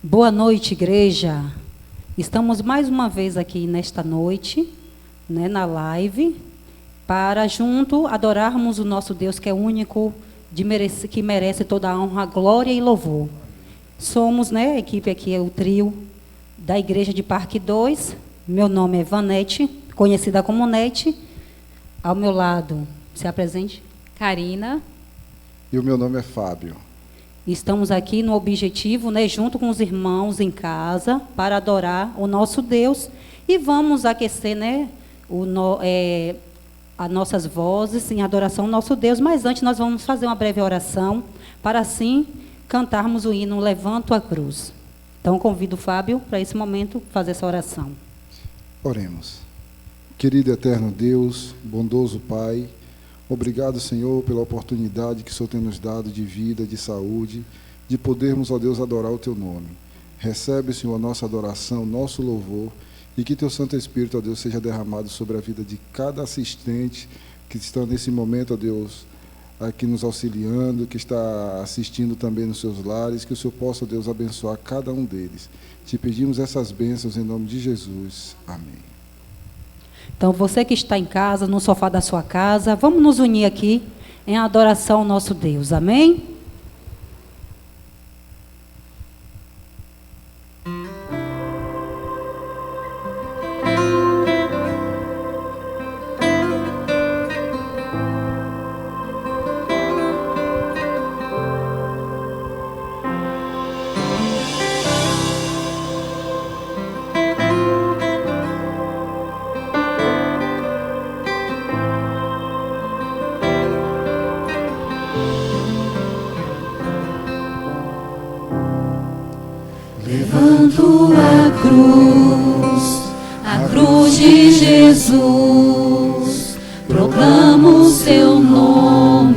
Boa noite, igreja. Estamos mais uma vez aqui nesta noite, na live, para junto adorarmos o nosso Deus que é único, que merece toda a honra, glória e louvor. Somos, a equipe aqui é o trio da Igreja de Parque 2. Meu nome é Vanete, conhecida como Nete. Ao meu lado, se apresente. Karina. E o meu nome é Fábio. Estamos aqui no objetivo, junto com os irmãos em casa, para adorar o nosso Deus. E vamos aquecer, as nossas vozes em adoração ao nosso Deus. Mas antes nós vamos fazer uma breve oração, para assim cantarmos o hino Levanto a Cruz. Então convido o Fábio para esse momento fazer essa oração. Oremos. Querido e eterno Deus, bondoso Pai, obrigado, Senhor, pela oportunidade que o Senhor tem nos dado de vida, de saúde, de podermos, ó Deus, adorar o Teu nome. Recebe, Senhor, a nossa adoração, nosso louvor, e que Teu Santo Espírito, ó Deus, seja derramado sobre a vida de cada assistente que está nesse momento, ó Deus, aqui nos auxiliando, que está assistindo também nos seus lares, que o Senhor possa, ó Deus, abençoar cada um deles. Te pedimos essas bênçãos em nome de Jesus. Amém. Então, você que está em casa, no sofá da sua casa, vamos nos unir aqui em adoração ao nosso Deus. Amém? Levanto a cruz de Jesus, proclamo o seu nome,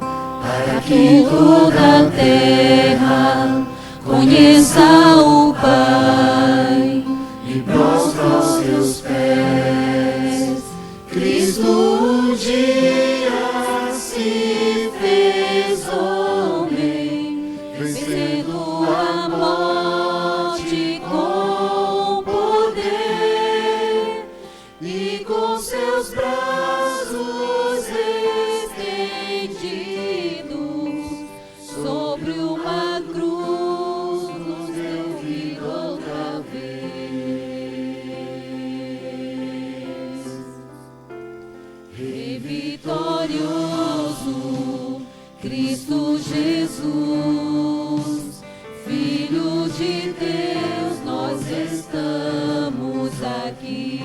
para que toda a terra conheça o Pai e prostra aos seus pés. Cristo um dia se fez homem, vencendo a morte com poder, e com seus braços estendidos sobre uma cruz nos deu vida outra vez. Rei vitorioso, Cristo Jesus, Filho de Deus, nós estamos aqui,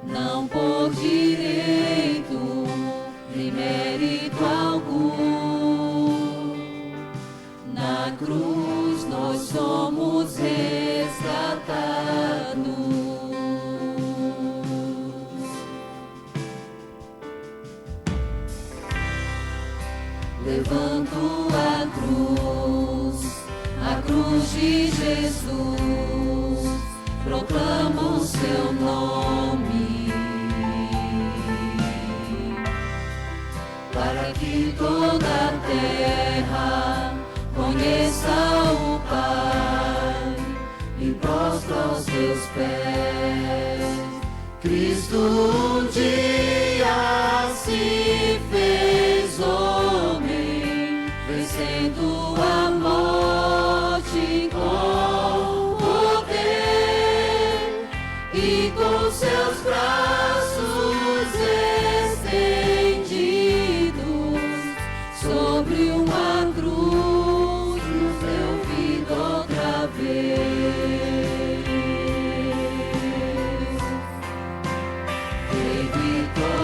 não por direito nem mérito algum. Na cruz nós somos resgatados. Levanto a cruz de Jesus, proclamo o seu nome, para que toda a terra conheça o Pai e prostra aos seus pés. Cristo um dia se fez homem, vencendo a morte com poder, e com seus braços estendidos sobre uma cruz nos deu vida outra vez. Rei vitorioso,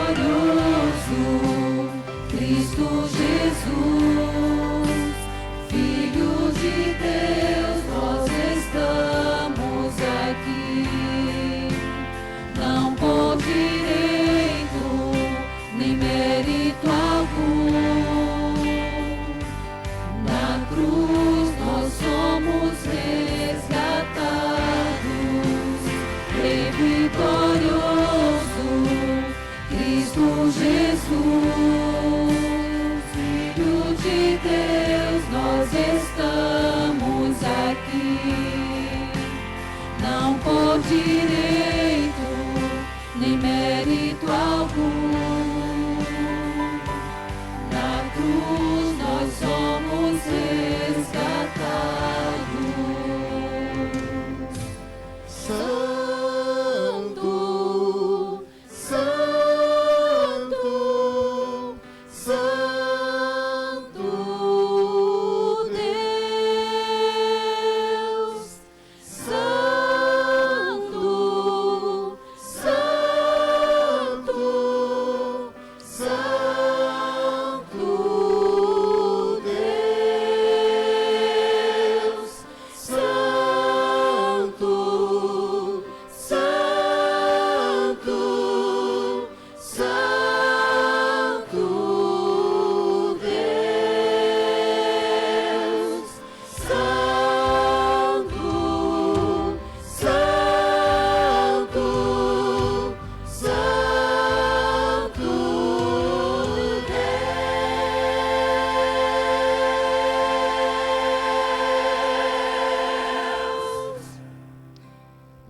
por direito, nem mérito algum. Na cruz nós somos resgatados. Santo, Santo, Santo Deus. Santo, Santo, Santo Deus. Santo, Santo, Santo Deus. Santo, Santo, Santo Deus.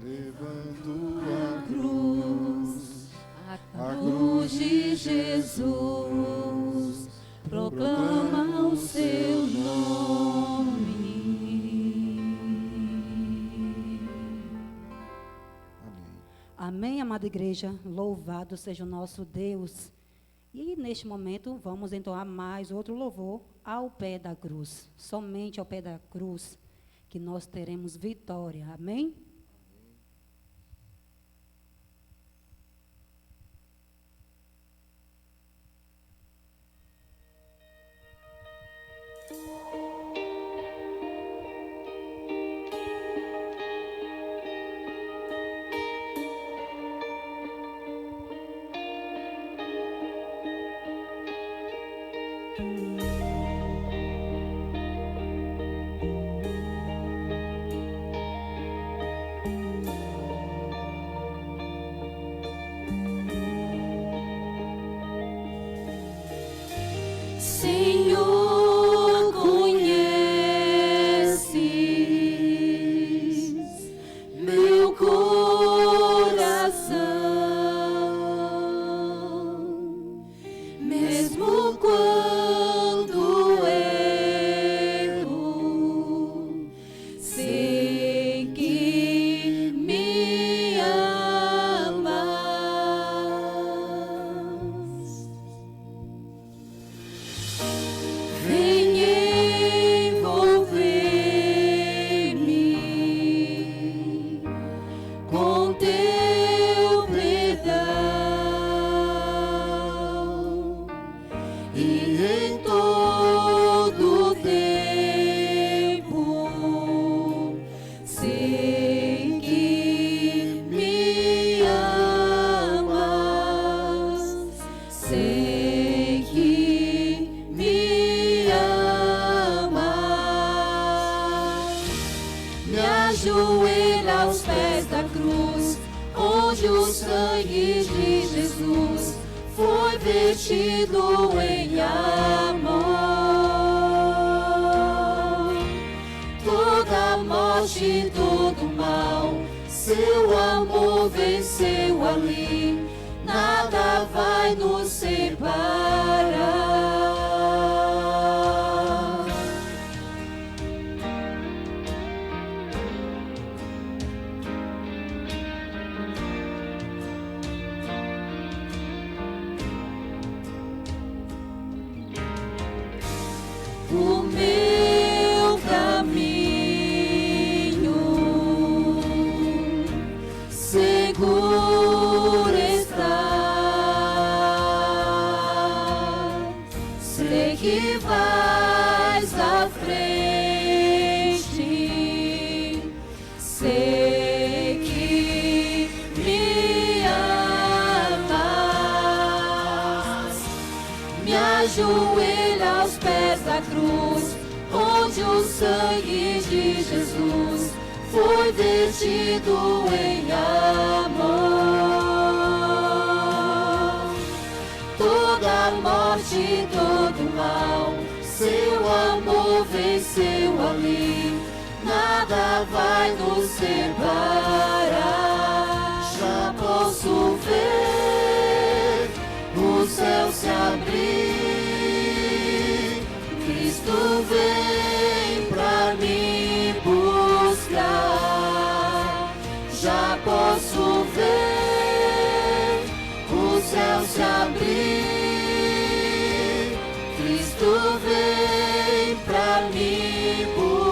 Levando A cruz de Jesus proclama o seu nome. Amém. Amém, amada igreja. Louvado seja o nosso Deus. E neste momento vamos entoar mais outro louvor ao pé da cruz. Somente ao pé da cruz que nós teremos vitória. Amém? Senhor, conheces meu coração, mesmo quando erro, sei que me amas. Vem envolver-me com teu perdão, e em todo tempo sei que me amas, sei que me amas. Me ajoelho aos pés da cruz, onde o sangue de Jesus foi vertido em amor. Toda morte, todo mal, seu amor venceu ali, nada vai nos separar. O meu caminho seguro está, sei que vais à frente, sei que me amas. Me ajoelho aos pés da cruz, onde o sangue de Jesus foi vertido em amor. Toda morte, todo mal, seu amor venceu ali, nada vai nos separar. posso ver o céu se abrir. Cristo vem pra me buscar.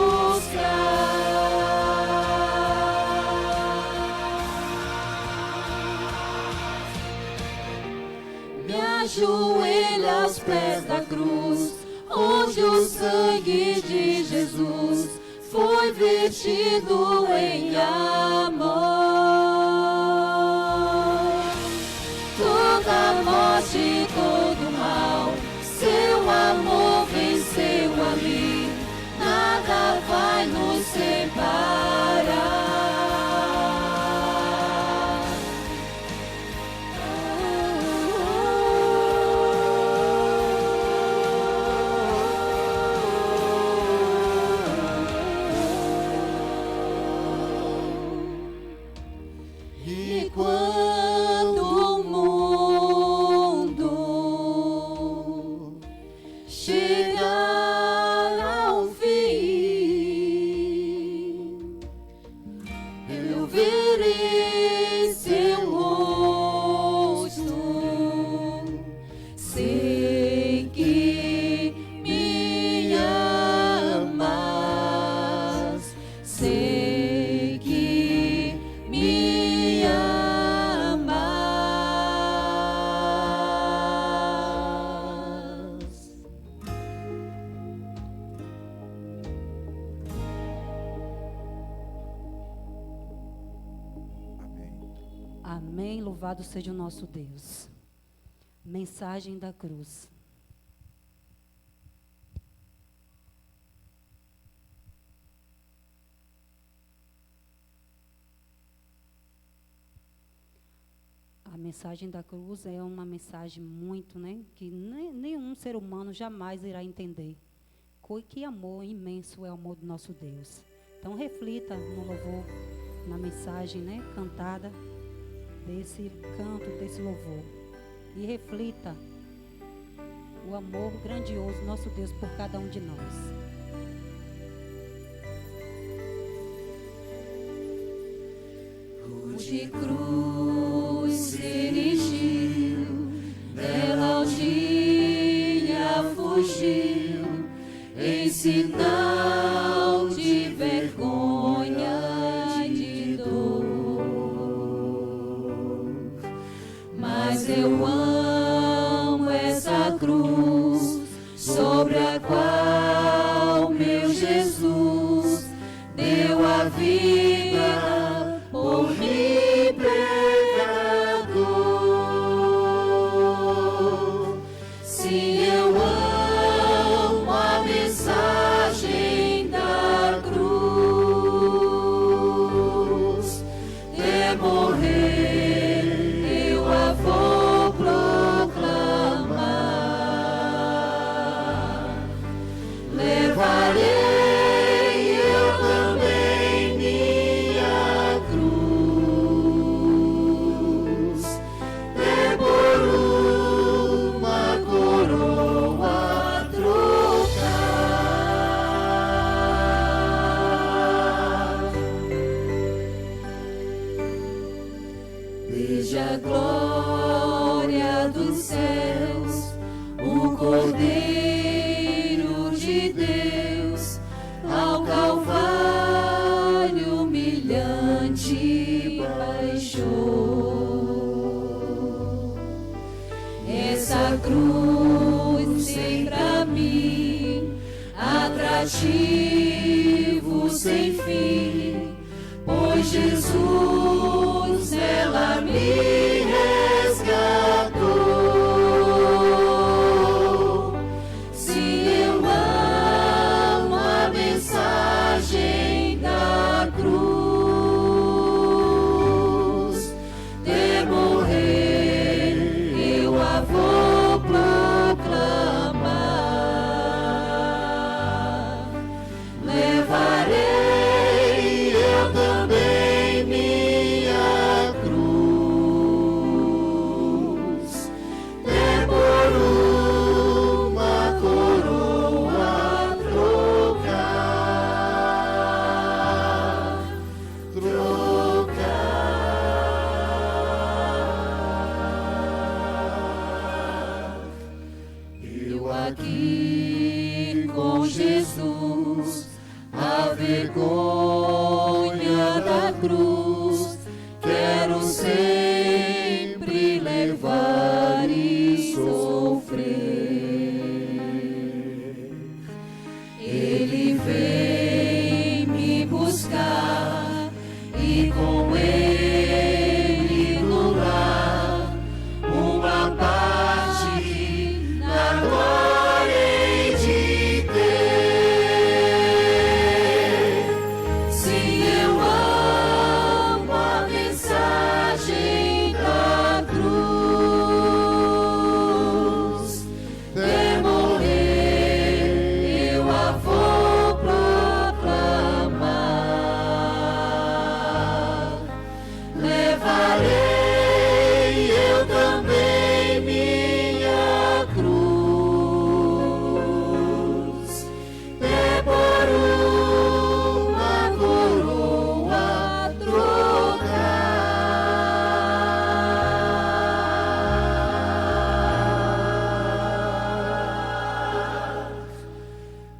Me ajoelho aos pés da cruz, onde o sangue de Jesus foi vertido em amor. Toda morte, todo mal, seu amor venceu ali, nada vai nos separar. Quando o mundo chegar ao fim, eu verei seu rosto, sei que me amas, sei que me amas. Amém. Louvado seja o nosso Deus. Mensagem da cruz. A mensagem da cruz é uma mensagem muito, que nenhum ser humano jamais irá entender. Que amor imenso é o amor do nosso Deus. Então reflita no louvor, na mensagem, cantada desse canto, desse louvor. E reflita o amor grandioso do nosso Deus por cada um de nós. De cruz se erigiu, dela um dia fugiu, em sinal de vergonha e de dor. Mas eu amo essa cruz, sobre a qual meu Jesus deu a vida por mim, pecador. Se eu amo a mensagem da cruz, de morrer eu a vou proclamar. Levarei eu também minha cruz, de por uma coroa trocar. Desde a glória dos céus, o Cordeiro de Deus, ao Calvário humilhante baixou. Essa cruz tem pra mim atrativo sem fim, pois Jesus ela me resgatou. Se eu amo a mensagem da cruz, de morrer eu a vou proclamar. Levarei eu também minha cruz. vergonha da cruz, quero sempre levar e sofrer. Ele vem me buscar e com ele no lar uma parte na glória hei de ter. Se eu amo a mensagem da cruz, até morrer eu a vou proclamar. Levarei eu também minha cruz, até por uma coroa trocar,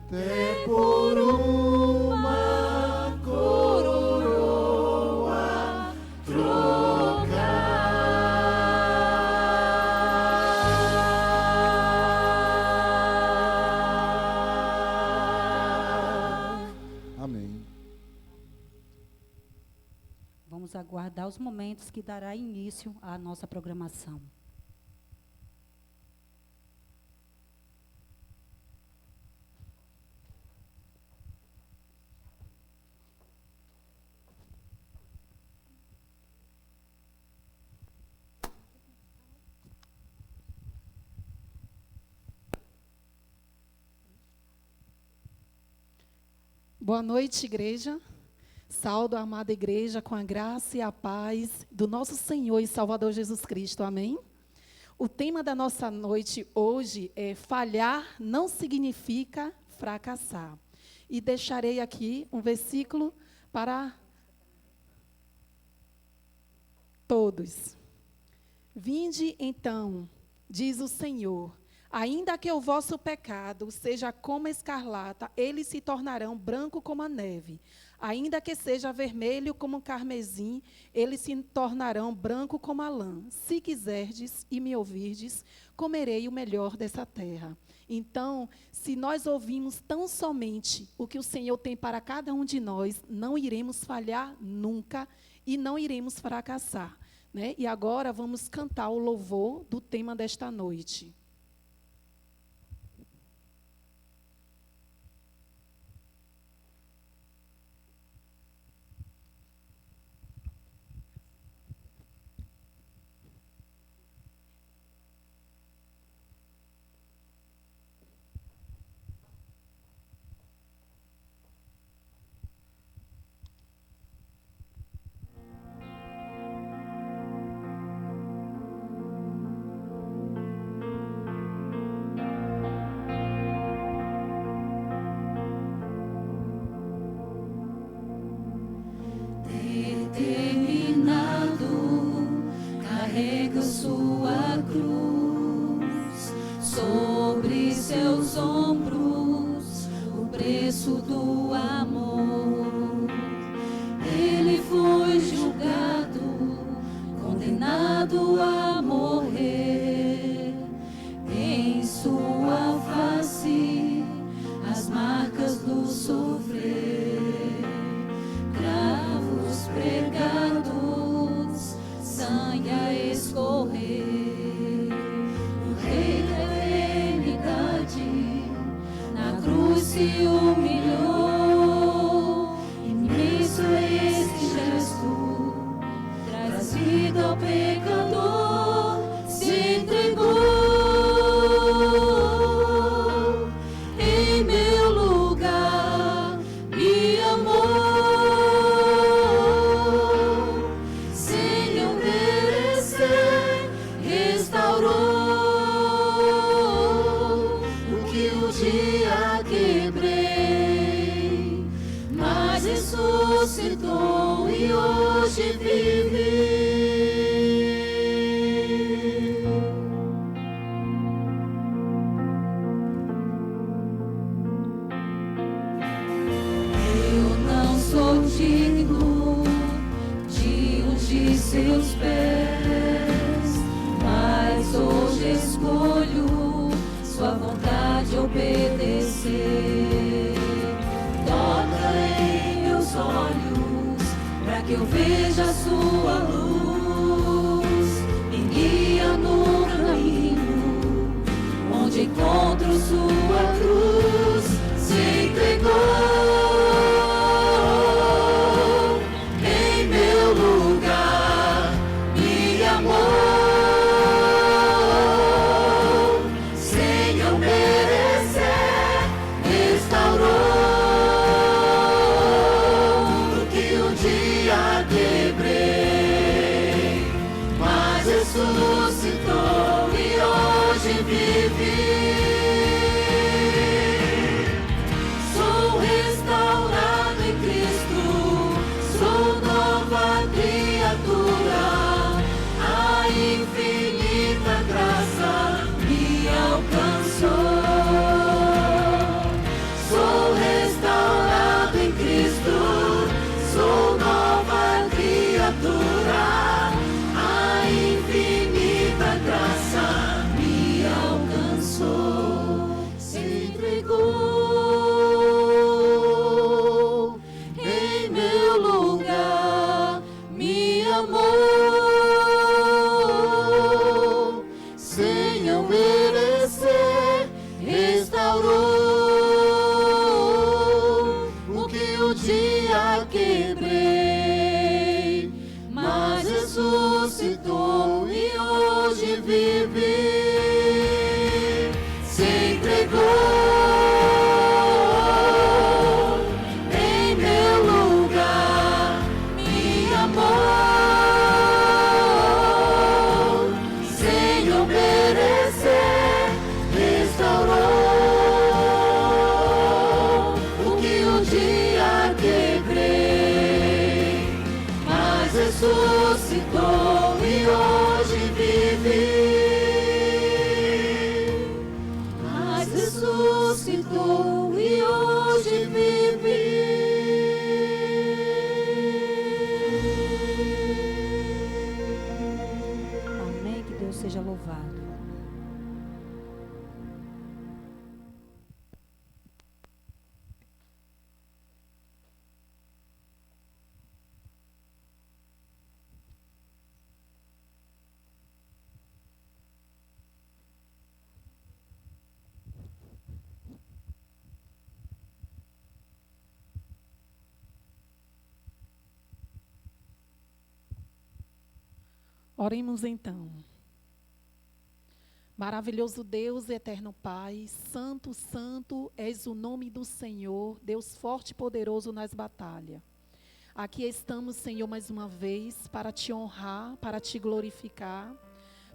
até por uma coroa trocar. Amém. Vamos aguardar os momentos que dará início à nossa programação. Boa noite, igreja. Saúdo a amada igreja com a graça e a paz do nosso Senhor e Salvador Jesus Cristo. Amém? O tema da nossa noite hoje é falhar não significa fracassar. E deixarei aqui um versículo para todos. Vinde então, diz o Senhor, ainda que o vosso pecado seja como a escarlata, eles se tornarão branco como a neve. Ainda que seja vermelho como o carmesim, eles se tornarão branco como a lã. Se quiserdes e me ouvirdes, comerei o melhor dessa terra. Então, se nós ouvirmos tão somente o que o Senhor tem para cada um de nós, não iremos falhar nunca e não iremos fracassar, né? E agora vamos cantar o louvor do tema desta noite. Carrega sua cruz sobre seus ombros, o preço do amor. Ele foi julgado, condenado a morrer. Em sua face as marcas do sofrer, cravos pregados, sangue a escorrer. O Rei da eternidade na cruz se humilhou. Imenso é esse gesto, trazido ao pecador, se entregou em meu lugar, me amou. Ressuscitou e hoje vive. Eu não que eu veja a sua luz, me guia no caminho, onde encontro sua cruz, se entregou em meu lugar, me amou, sem eu merecer, restaurou o que um dia quebrei, mas ressuscitou e hoje vive. Sou restaurado em Cristo, sou nova criatura, a infinita graça me alcançou. Sou restaurado em Cristo, sou nova criatura, a infinita graça me alcançou. Se entregou em meu lugar, me amou, sem eu merecer, restaurou o que um dia quebrei, mas ressuscitou e hoje vive. Se entregou em meu lugar, me amou, sem eu merecer, restaurou o que um dia quebrei, mas ressuscitou e hoje vive. Mas ressuscitou e hoje vive. Amém. Que Deus seja louvado. Oremos então. Maravilhoso Deus, eterno Pai, santo, santo és o nome do Senhor, Deus forte e poderoso nas batalhas. Aqui estamos, Senhor, mais uma vez para te honrar, para te glorificar,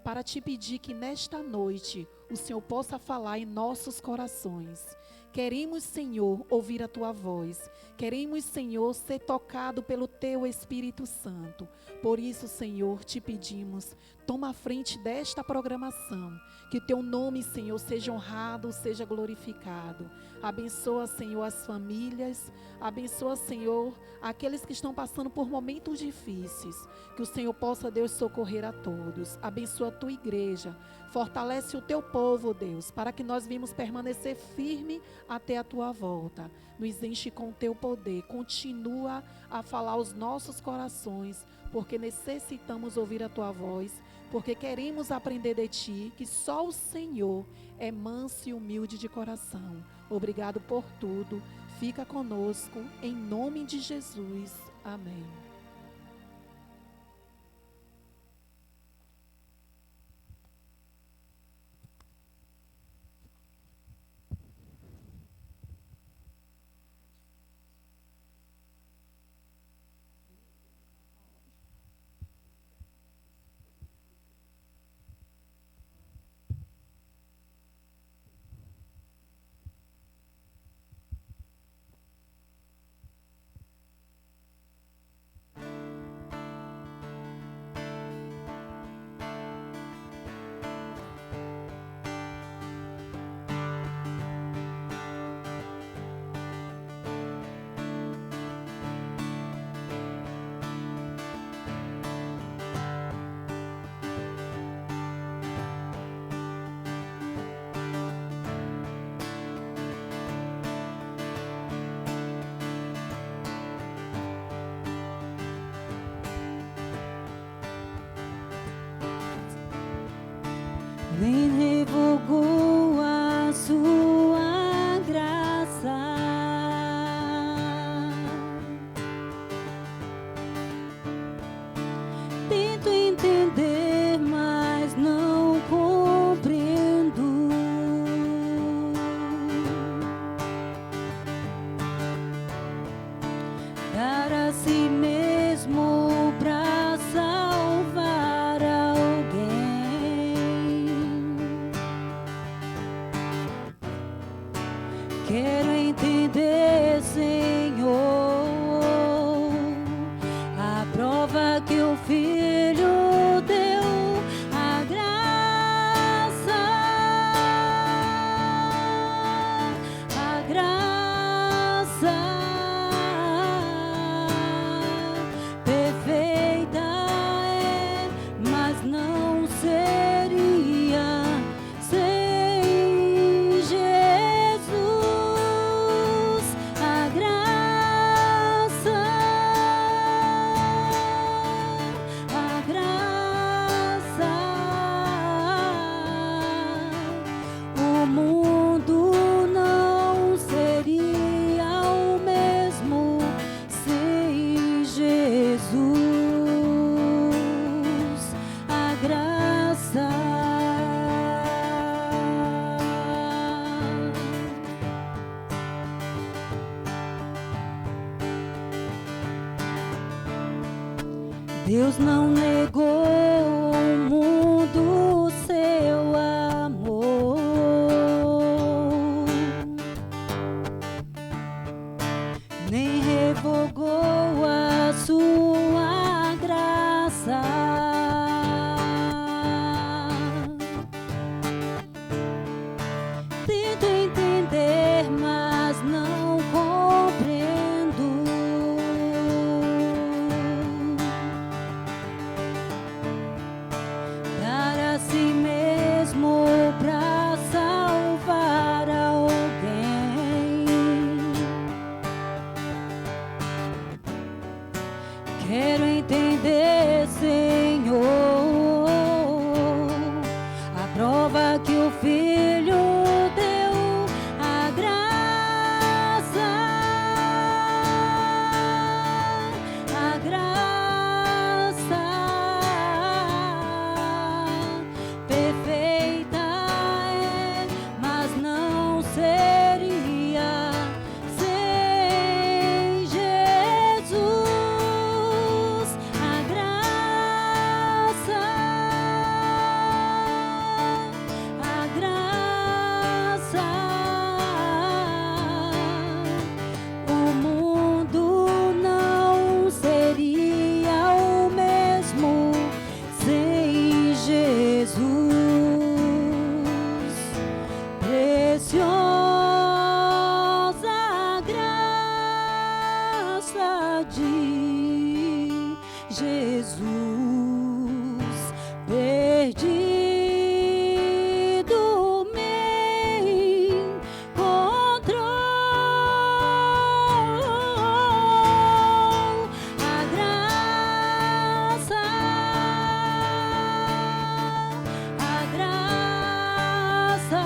para te pedir que nesta noite o Senhor possa falar em nossos corações. Queremos, Senhor, ouvir a Tua voz. Queremos, Senhor, ser tocado pelo Teu Espírito Santo. Por isso, Senhor, te pedimos, toma a frente desta programação. Que o Teu nome, Senhor, seja honrado, seja glorificado. Abençoa, Senhor, as famílias. Abençoa, Senhor, aqueles que estão passando por momentos difíceis. Que o Senhor possa, Deus, socorrer a todos. Abençoa a Tua igreja. Fortalece o Teu povo, Deus, para que nós vimos permanecer firme até a Tua volta. Nos enche com o Teu poder. Continua a falar aos nossos corações, porque necessitamos ouvir a Tua voz, porque queremos aprender de Ti, que só o Senhor é manso e humilde de coração. Obrigado por tudo. Fica conosco, em nome de Jesus. Amém. nem revogou a sua graça. Tento entender, mas não compreendo. Dar a si mesmo pra salvar alguém. Quero entender, Senhor, a prova que o Filho deu, a graça perfeita é, mas não seria sem Jesus. A graça, o mundo não seria o mesmo sem Jesus. A graça, Deus não negou ao mundo seu amor, nem revogou a sua graça. Tento entender, mas não compreendo. Dar a si mesmo pra salvar alguém. Quero entender, Senhor, a prova que o Filho deu, a graça perfeita é, mas não seria sem Jesus. A graça, o mundo não seria o mesmo sem Jesus. Preciosa graça de Jesus, perdido me encontrou. A graça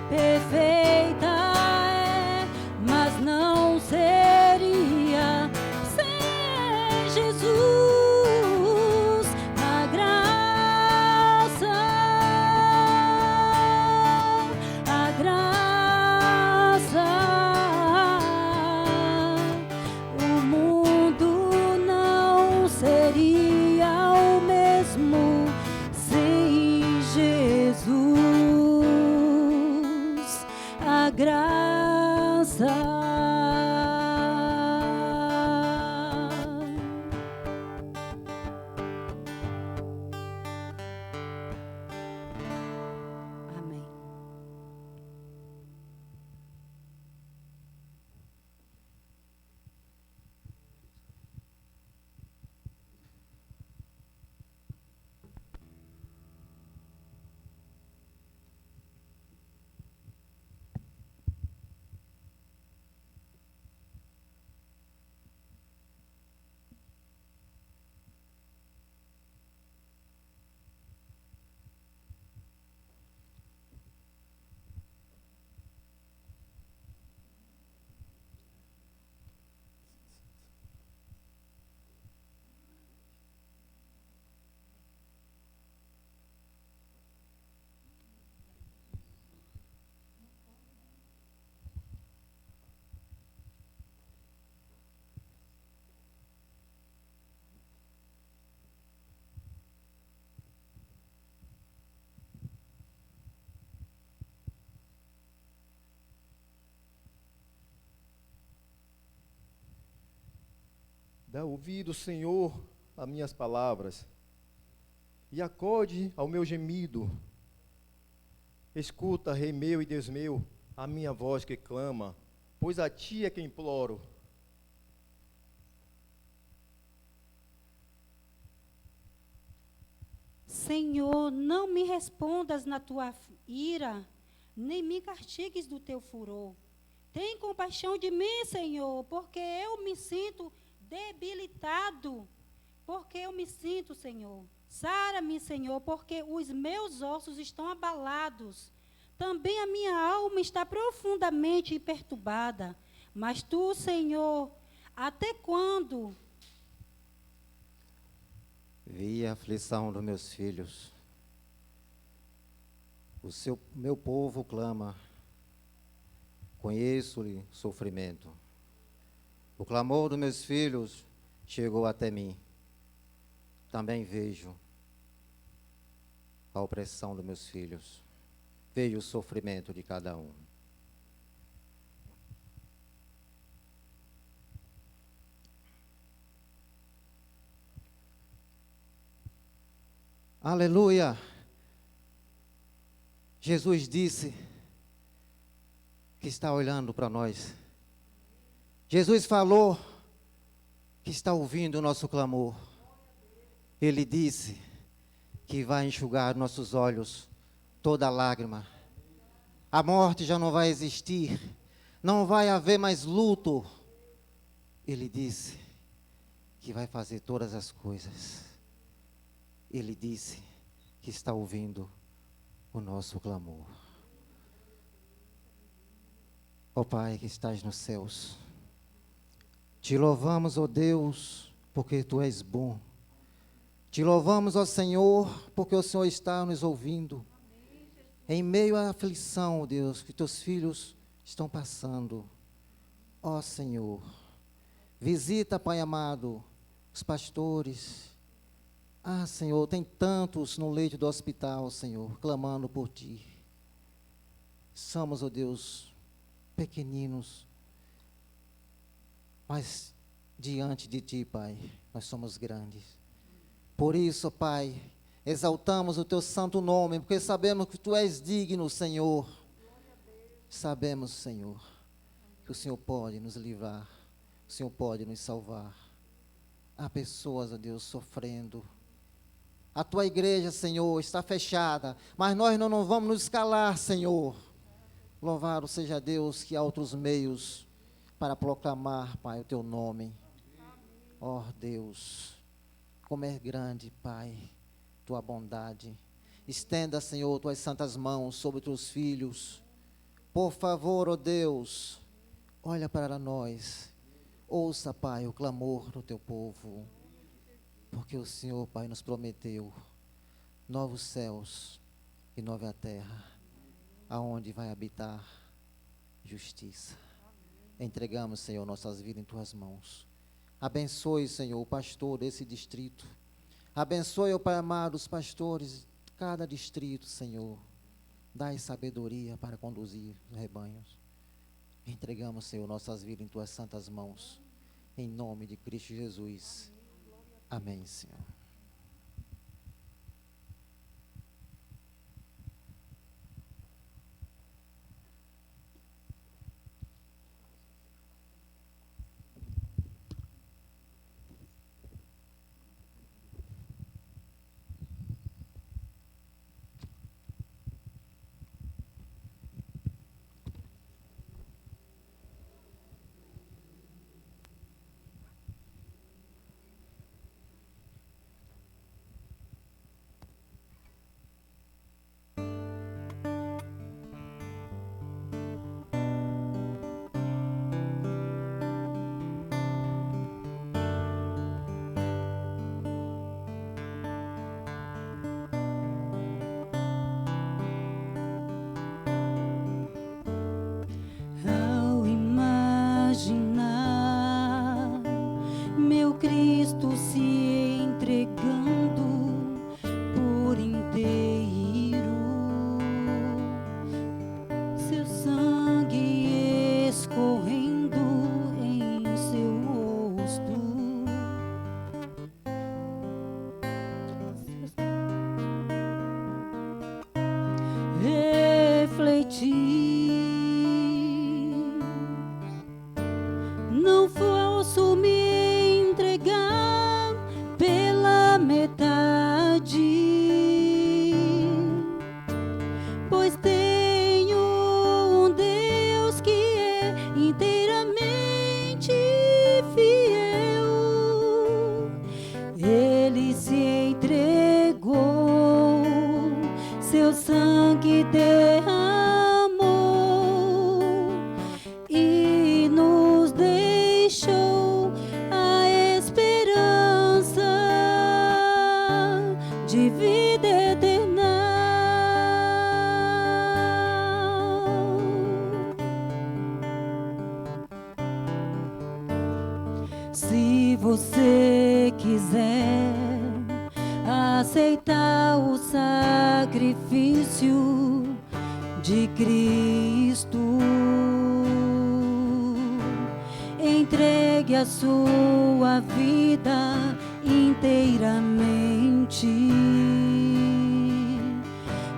perfeita é, mas não seria sem Jesus. A graça, o mundo não seria o mesmo sem Jesus. A graça. Dá ouvido, Senhor, a minhas palavras, e acode ao meu gemido. Escuta, Rei meu e Deus meu, a minha voz que clama, pois a Ti é que imploro. Senhor, não me respondas na tua ira, nem me castigues do teu furor. Tem compaixão de mim, Senhor, porque eu me sinto debilitado. Porque eu me sinto, Senhor. Sara-me, Senhor, porque os meus ossos estão abalados. Também a minha alma está profundamente perturbada. Mas tu, Senhor, até quando? Vi a aflição dos meus filhos. Meu povo clama. Conheço-lhe sofrimento. O clamor dos meus filhos chegou até mim. Também vejo a opressão dos meus filhos. Vejo o sofrimento de cada um. Aleluia! Jesus disse que está olhando para nós. Jesus falou que está ouvindo o nosso clamor. Ele disse que vai enxugar nossos olhos toda lágrima. A morte já não vai existir, não vai haver mais luto. Ele disse que vai fazer todas as coisas. Ele disse que está ouvindo o nosso clamor. Ó Pai que estás nos céus, te louvamos, ó Deus, porque Tu és bom. Te louvamos, ó Senhor, porque o Senhor está nos ouvindo. Em meio à aflição, ó Deus, que Teus filhos estão passando. Ó Senhor, visita, Pai amado, os pastores. Ah, Senhor, tem tantos no leito do hospital, Senhor, clamando por Ti. Somos, ó Deus, pequeninos, mas diante de Ti, Pai, nós somos grandes. Por isso, Pai, exaltamos o Teu santo nome, porque sabemos que Tu és digno, Senhor. Sabemos, Senhor, que o Senhor pode nos livrar, o Senhor pode nos salvar. Há pessoas, ó Deus, sofrendo. A Tua igreja, Senhor, está fechada, mas nós não vamos nos calar, Senhor. Louvado seja Deus que há outros meios para proclamar, Pai, o Teu nome. Ó Deus, como é grande, Pai, Tua bondade. Estenda, Senhor, Tuas santas mãos sobre Teus filhos. Por favor, ó Deus, olha para nós. Ouça, Pai, o clamor do Teu povo. Porque o Senhor, Pai, nos prometeu novos céus e nova terra, aonde vai habitar justiça. Entregamos, Senhor, nossas vidas em Tuas mãos. Abençoe, Senhor, o pastor desse distrito. Abençoe, ó Pai amado, os pastores de cada distrito, Senhor. Dai sabedoria para conduzir os rebanhos. Entregamos, Senhor, nossas vidas em Tuas santas mãos. Em nome de Cristo Jesus. Amém, Senhor. não posso me entregar pela metade, pois tenho um Deus que é inteiramente fiel. Ele se entregou, seu sangue derramou e nos deixou a esperança de vida eterna. Se você quiser aceitar o sacrifício de Cristo, entregue a sua vida inteiramente,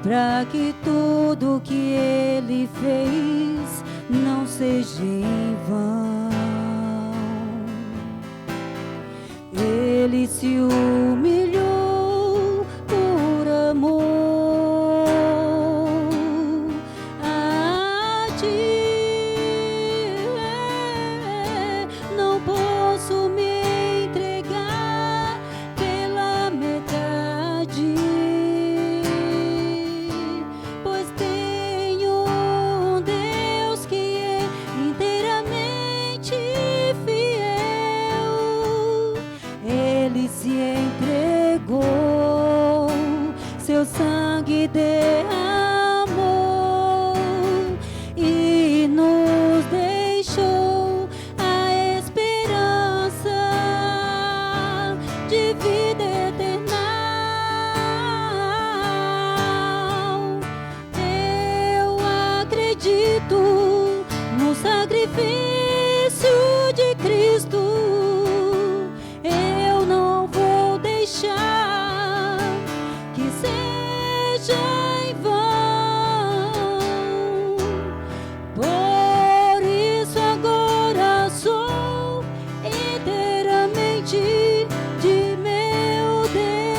para que tudo que Ele fez não seja em vão. Ele se humilhou por amor a ti. Não posso me entregar pela metade, pois tenho um Deus que é inteiramente fiel. Ele se entregou, seu sangue derramou e nos deixou a esperança de vida eterna. Eu acredito no sacrifício de Cristo. Eu não vou deixar que seja em vão. Por isso agora sou inteiramente de meu Deus.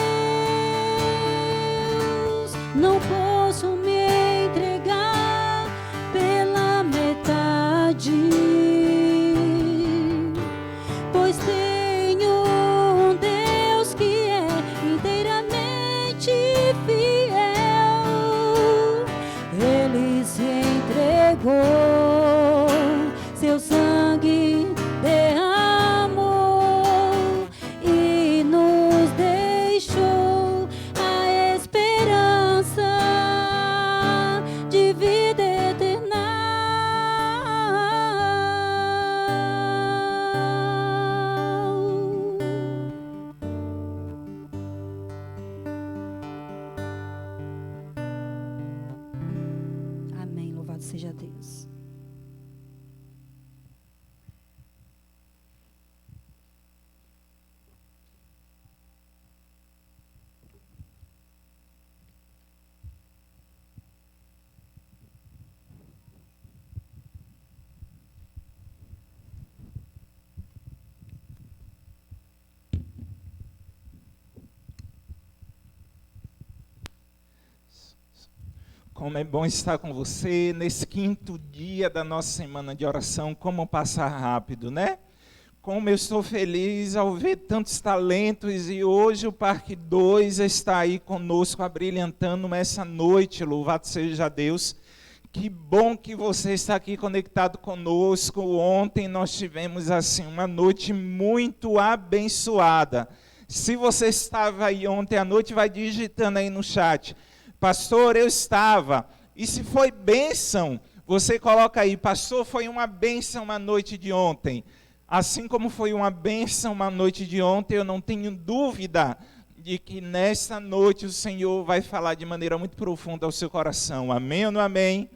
Não posso me entregar pela metade, pois tenho um Deus que é inteiramente fiel. Ele se entregou, seu sangue derramou e nos deixou a esperança de vida eterna. Amém. Louvado seja Deus. Como é bom estar com você nesse 5º dia da nossa semana de oração. Como passa rápido, né? Como eu estou feliz ao ver tantos talentos, e hoje o Parque 2 está aí conosco, abrilhantando essa noite. Louvado seja Deus. Que bom que você está aqui conectado conosco. Ontem nós tivemos assim uma noite muito abençoada. Se você estava aí ontem à noite, vai digitando aí no chat: pastor, eu estava. E se foi bênção, você coloca aí: pastor, foi uma bênção a noite de ontem. Assim como foi uma bênção uma noite de ontem, eu não tenho dúvida de que nesta noite o Senhor vai falar de maneira muito profunda ao seu coração. Amém ou não amém?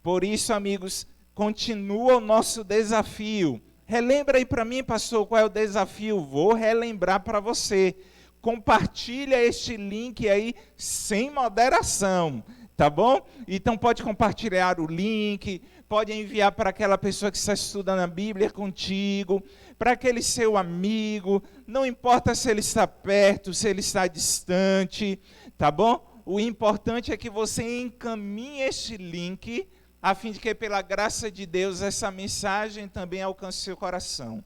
Por isso, amigos, continua o nosso desafio. Relembra aí para mim, pastor, qual é o desafio? Vou relembrar para você. Compartilha este link aí sem moderação, tá bom? Então pode compartilhar o link, pode enviar para aquela pessoa que está estudando a Bíblia contigo, para aquele seu amigo, não importa se ele está perto, se ele está distante, tá bom? O importante é que você encaminhe este link, a fim de que, pela graça de Deus, essa mensagem também alcance seu coração.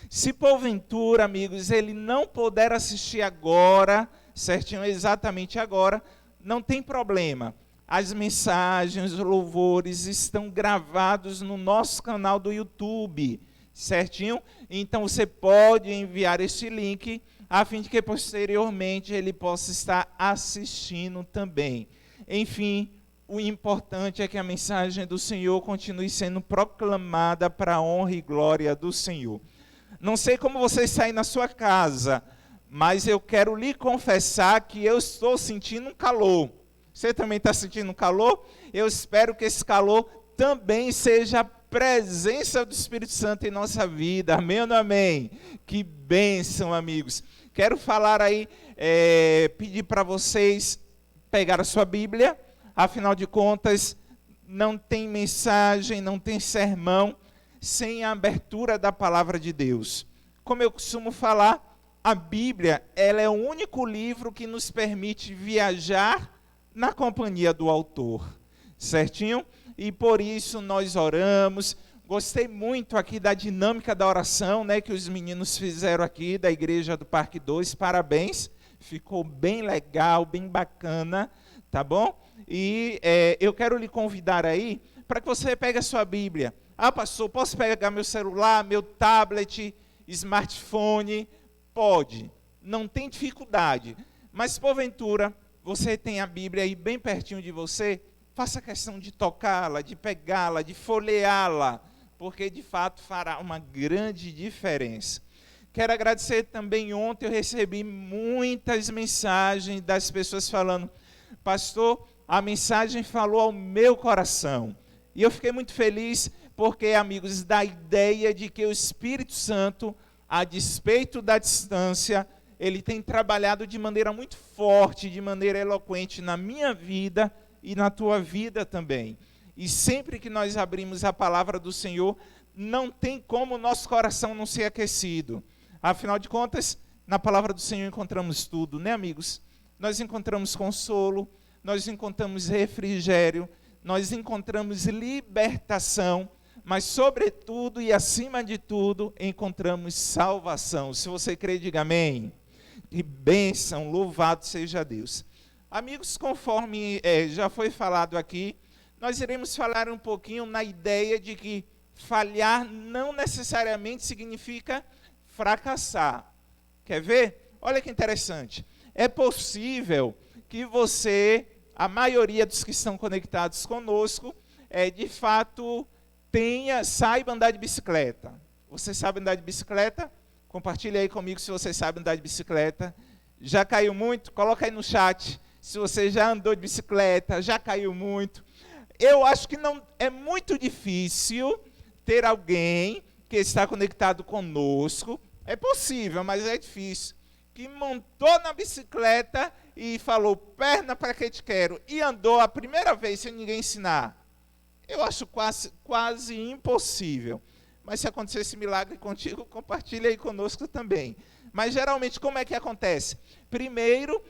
Se porventura, amigos, ele não puder assistir agora, certinho, exatamente agora, não tem problema. As mensagens, os louvores estão gravados no nosso canal do YouTube, certinho? Então você pode enviar este link, a fim de que posteriormente ele possa estar assistindo também. Enfim, o importante é que a mensagem do Senhor continue sendo proclamada para a honra e glória do Senhor. Não sei como você está aí na sua casa, mas eu quero lhe confessar que eu estou sentindo um calor. Você também está sentindo um calor? Eu espero que esse calor também seja a presença do Espírito Santo em nossa vida. Amém ou não amém? Que bênção, amigos. Quero falar aí, pedir para vocês pegar a sua Bíblia. Afinal de contas, não tem mensagem, não tem sermão sem a abertura da palavra de Deus. Como eu costumo falar, a Bíblia, ela é o único livro que nos permite viajar na companhia do autor, certinho? E por isso nós oramos. Gostei muito aqui da dinâmica da oração, né, que os meninos fizeram aqui da Igreja do Parque 2, parabéns, ficou bem legal, bem bacana, tá bom? E eu quero lhe convidar aí, para que você pegue a sua Bíblia. Ah, pastor, posso pegar meu celular, meu tablet, smartphone? Pode, não tem dificuldade, mas porventura você tem a Bíblia aí bem pertinho de você, faça questão de tocá-la, de pegá-la, de folheá-la, porque de fato fará uma grande diferença. Quero agradecer também, ontem eu recebi muitas mensagens das pessoas falando, pastor, a mensagem falou ao meu coração. E eu fiquei muito feliz, porque, amigos, da ideia de que o Espírito Santo, a despeito da distância, ele tem trabalhado de maneira muito forte, de maneira eloquente na minha vida e na tua vida também. E sempre que nós abrimos a palavra do Senhor, não tem como o nosso coração não ser aquecido. Afinal de contas, na palavra do Senhor encontramos tudo, né, amigos? Nós encontramos consolo, nós encontramos refrigério, nós encontramos libertação, mas sobretudo e acima de tudo, encontramos salvação. Se você crê, diga amém. Que bênção, louvado seja Deus. Amigos, conforme já foi falado aqui, nós iremos falar um pouquinho na ideia de que falhar não necessariamente significa fracassar. Quer ver? Olha que interessante. É possível que você, a maioria dos que estão conectados conosco, de fato, saiba andar de bicicleta. Você sabe andar de bicicleta? Compartilha aí comigo se você sabe andar de bicicleta. Já caiu muito? Coloca aí no chat se você já andou de bicicleta, já caiu muito. Eu acho que não é muito difícil ter alguém que está conectado conosco. É possível, mas é difícil. Que montou na bicicleta e falou, perna para que te quero, e andou a primeira vez sem ninguém ensinar. Eu acho quase impossível. Mas se acontecer esse milagre contigo, compartilha aí conosco também. Mas geralmente como é que acontece? Primeiro,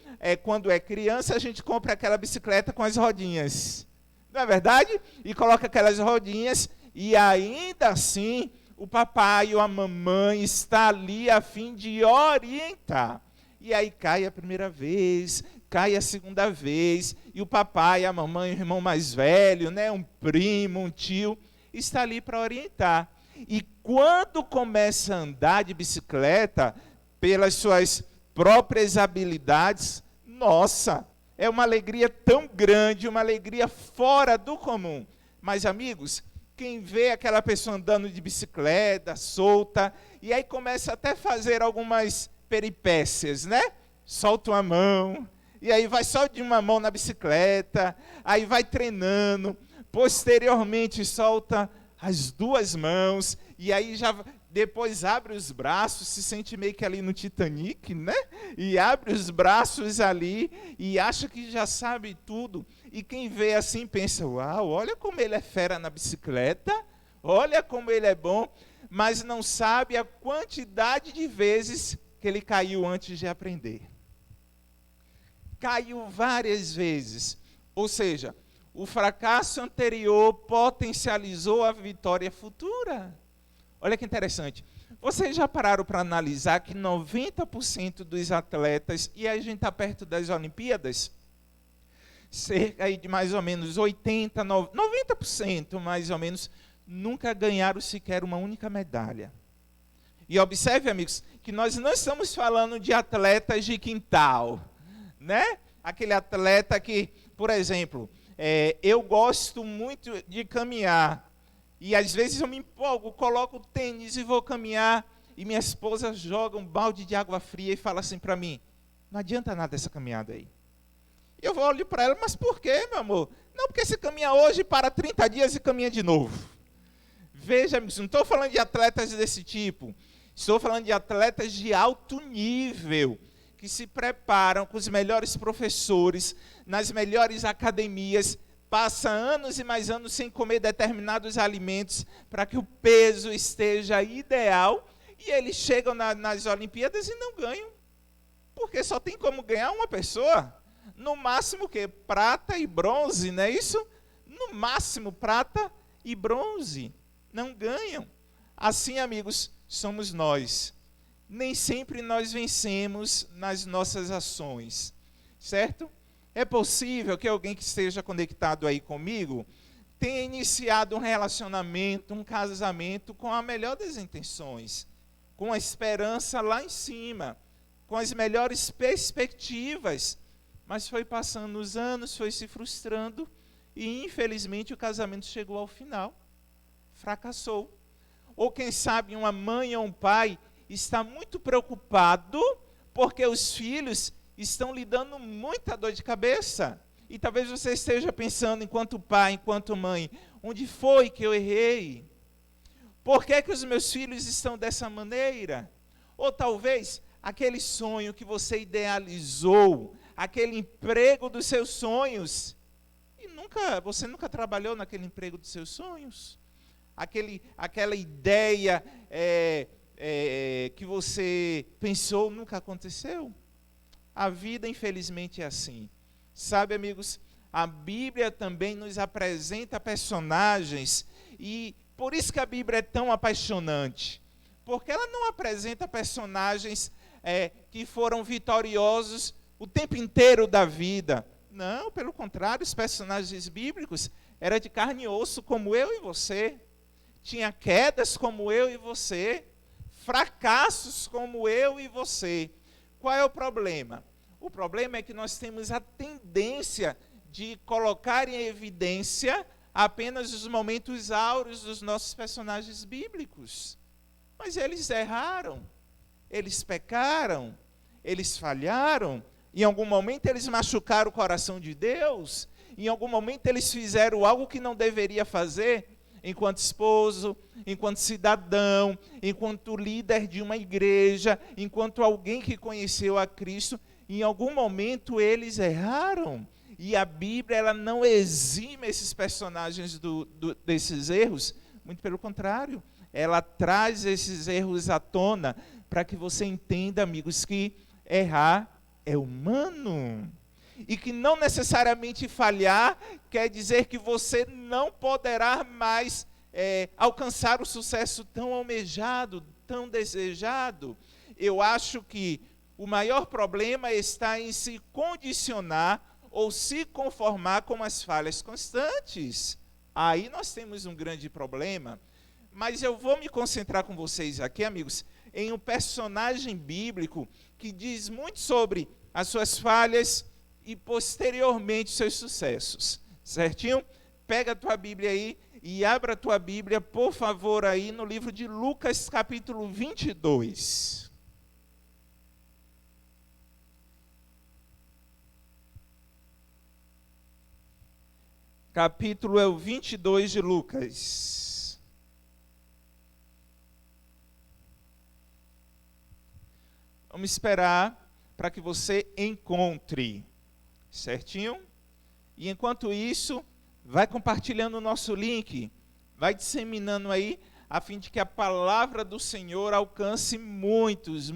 quando é criança, a gente compra aquela bicicleta com as rodinhas. Não é verdade? E coloca aquelas rodinhas e ainda assim o papai ou a mamãe está ali a fim de orientar. E aí cai a primeira vez, cai a segunda vez, e o papai, a mamãe, o irmão mais velho, né, um primo, um tio, está ali para orientar. E quando começa a andar de bicicleta, pelas suas próprias habilidades, nossa, é uma alegria tão grande, uma alegria fora do comum. Mas, amigos, quem vê aquela pessoa andando de bicicleta, solta, e aí começa até a fazer algumas peripécias, né? Solta uma mão, e aí vai só de uma mão na bicicleta, aí vai treinando, posteriormente solta as duas mãos, e aí já depois abre os braços, se sente meio que ali no Titanic, né? E abre os braços ali, e acha que já sabe tudo. e quem vê assim pensa, uau, olha como ele é fera na bicicleta, olha como ele é bom, mas não sabe a quantidade de vezes que ele caiu antes de aprender. Caiu várias vezes. Ou seja, o fracasso anterior potencializou a vitória futura. Olha que interessante. Vocês já pararam para analisar que 90% dos atletas, e a gente está perto das Olimpíadas, cerca aí de mais ou menos 90% mais ou menos, nunca ganharam sequer uma única medalha. E observe, amigos, que nós não estamos falando de atletas de quintal, né? Aquele atleta que, por exemplo, eu gosto muito de caminhar, e às vezes eu me empolgo, coloco o tênis e vou caminhar, e minha esposa joga um balde de água fria e fala assim para mim, não adianta nada essa caminhada aí. Eu olho para ela, mas por quê, meu amor? Não, porque você caminha hoje, para 30 dias e caminha de novo. Veja, amigos, não estou falando de atletas desse tipo, estou falando de atletas de alto nível, que se preparam com os melhores professores, nas melhores academias, passa anos e mais anos sem comer determinados alimentos para que o peso esteja ideal, e eles chegam nas Olimpíadas e não ganham, porque só tem como ganhar uma pessoa, no máximo que prata e bronze, não é isso? No máximo prata e bronze, não ganham. Assim, amigos, somos nós. Nem sempre nós vencemos nas nossas ações, certo? É possível que alguém que esteja conectado aí comigo tenha iniciado um relacionamento, um casamento com a melhor das intenções, com a esperança lá em cima, com as melhores perspectivas, mas foi passando os anos, foi se frustrando e infelizmente o casamento chegou ao final, fracassou. Ou quem sabe uma mãe ou um pai está muito preocupado porque os filhos estão lhe dando muita dor de cabeça. E talvez você esteja pensando, enquanto pai, enquanto mãe, onde foi que eu errei? Por que que os meus filhos estão dessa maneira? Ou talvez aquele sonho que você idealizou, aquele emprego dos seus sonhos, e você nunca trabalhou naquele emprego dos seus sonhos? Aquela ideia que você pensou nunca aconteceu? A vida, infelizmente, é assim. Sabe, amigos, a Bíblia também nos apresenta personagens, e por isso que a Bíblia é tão apaixonante, porque ela não apresenta personagens que foram vitoriosos o tempo inteiro da vida. Não, pelo contrário, os personagens bíblicos eram de carne e osso, como eu e você. Tinha quedas como eu e você, fracassos como eu e você. Qual é o problema? O problema é que nós temos a tendência de colocar em evidência apenas os momentos áureos dos nossos personagens bíblicos. Mas eles erraram, eles pecaram, eles falharam, em algum momento eles machucaram o coração de Deus, em algum momento eles fizeram algo que não deveria fazer, enquanto esposo, enquanto cidadão, enquanto líder de uma igreja, enquanto alguém que conheceu a Cristo, em algum momento eles erraram. E a Bíblia ela não exime esses personagens desses erros, muito pelo contrário, ela traz esses erros à tona para que você entenda, amigos, que errar é humano. E que não necessariamente falhar quer dizer que você não poderá mais alcançar o sucesso tão almejado, tão desejado. Eu acho que o maior problema está em se condicionar ou se conformar com as falhas constantes. Aí nós temos um grande problema. Mas eu vou me concentrar com vocês aqui, amigos, em um personagem bíblico que diz muito sobre as suas falhas e posteriormente seus sucessos, certinho? Pega a tua Bíblia aí e abra a tua Bíblia, por favor, aí no livro de Lucas, capítulo 22. Capítulo é o 22 de Lucas. Vamos esperar para que você encontre. Certinho? E enquanto isso, vai compartilhando o nosso link, vai disseminando aí, a fim de que a palavra do Senhor alcance muitos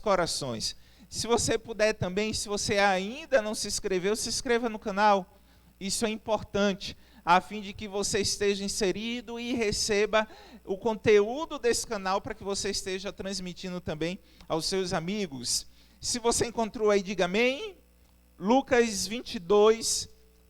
corações. Se você puder também, se você ainda não se inscreveu, se inscreva no canal. Isso é importante, a fim de que você esteja inserido e receba o conteúdo desse canal para que você esteja transmitindo também aos seus amigos. Se você encontrou aí, diga amém. Lucas 22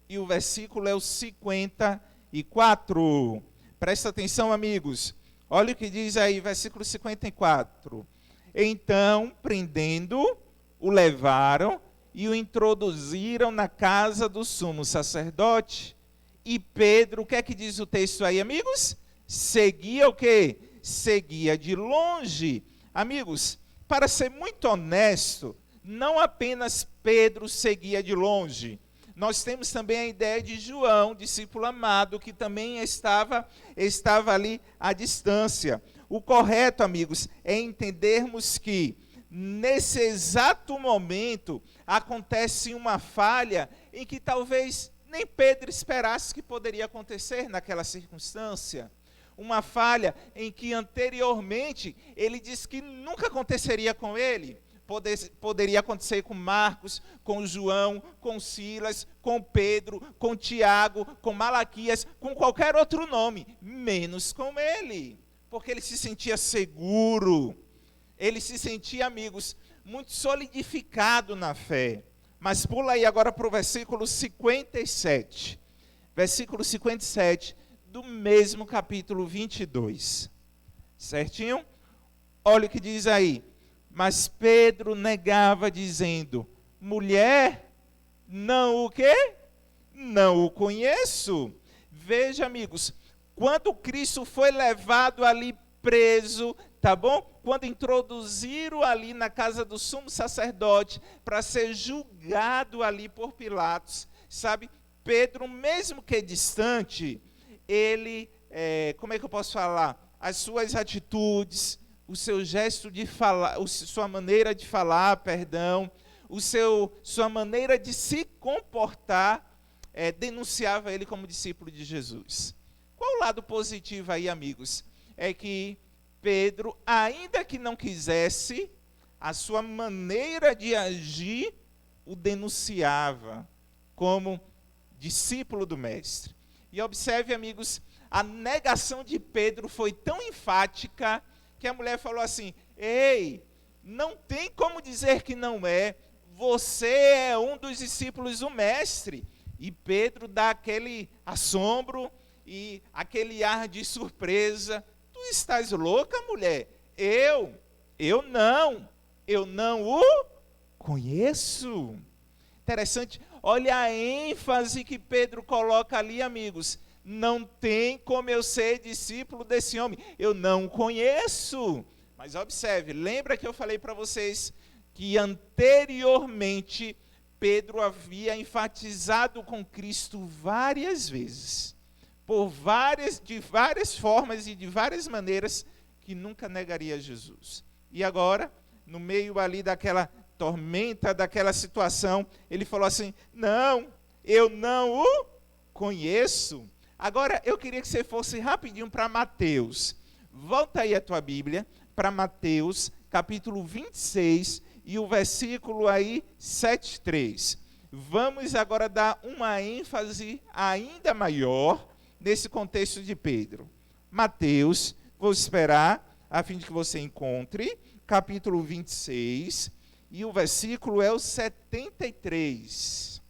e o versículo é o 54. Presta atenção, amigos. Olha o que diz aí, versículo 54. Então, prendendo, o levaram e o introduziram na casa do sumo sacerdote. E Pedro, o que é que diz o texto aí, amigos? Seguia o quê? Seguia de longe. Amigos, para ser muito honesto, não apenas Pedro seguia de longe. Nós temos também a ideia de João, discípulo amado, que também estava ali à distância. O correto, amigos, é entendermos que nesse exato momento acontece uma falha em que talvez nem Pedro esperasse que poderia acontecer naquela circunstância. Uma falha em que anteriormente ele disse que nunca aconteceria com ele. Poderia acontecer com Marcos, com João, com Silas, com Pedro, com Tiago, com Malaquias, com qualquer outro nome, menos com ele. Porque ele se sentia seguro, ele se sentia, amigos, muito solidificado na fé. Mas pula aí agora para o versículo 57. Versículo 57 do mesmo capítulo 22. Certinho? Olha o que diz aí. Mas Pedro negava, dizendo: mulher, não o quê? Não o conheço. Veja, amigos, quando Cristo foi levado ali preso, tá bom? Quando introduziram ali na casa do sumo sacerdote para ser julgado ali por Pilatos, sabe? Pedro, mesmo que distante, ele, como é que eu posso falar? As suas atitudes, o seu gesto de falar, sua maneira de falar, perdão, sua maneira de se comportar, denunciava ele como discípulo de Jesus. Qual o lado positivo aí, amigos? É que Pedro, ainda que não quisesse, a sua maneira de agir o denunciava como discípulo do Mestre. E observe, amigos, a negação de Pedro foi tão enfática que a mulher falou assim: ei, não tem como dizer que não é, você é um dos discípulos do Mestre. E Pedro dá aquele assombro e aquele ar de surpresa: tu estás louca, mulher? Eu não o conheço. Interessante, olha a ênfase que Pedro coloca ali, amigos. Não tem como eu ser discípulo desse homem, eu não o conheço. Mas observe, lembra que eu falei para vocês que anteriormente Pedro havia enfatizado com Cristo várias vezes, de várias formas e de várias maneiras, que nunca negaria Jesus. E agora, no meio ali daquela tormenta, daquela situação, ele falou assim: não, eu não o conheço. Agora, eu queria que você fosse rapidinho para Mateus. Volta aí a tua Bíblia para Mateus, capítulo 26, e o versículo aí, 7:3. Vamos agora dar uma ênfase ainda maior nesse contexto de Pedro. Mateus, vou esperar, a fim de que você encontre, capítulo 26, e o versículo é o 73.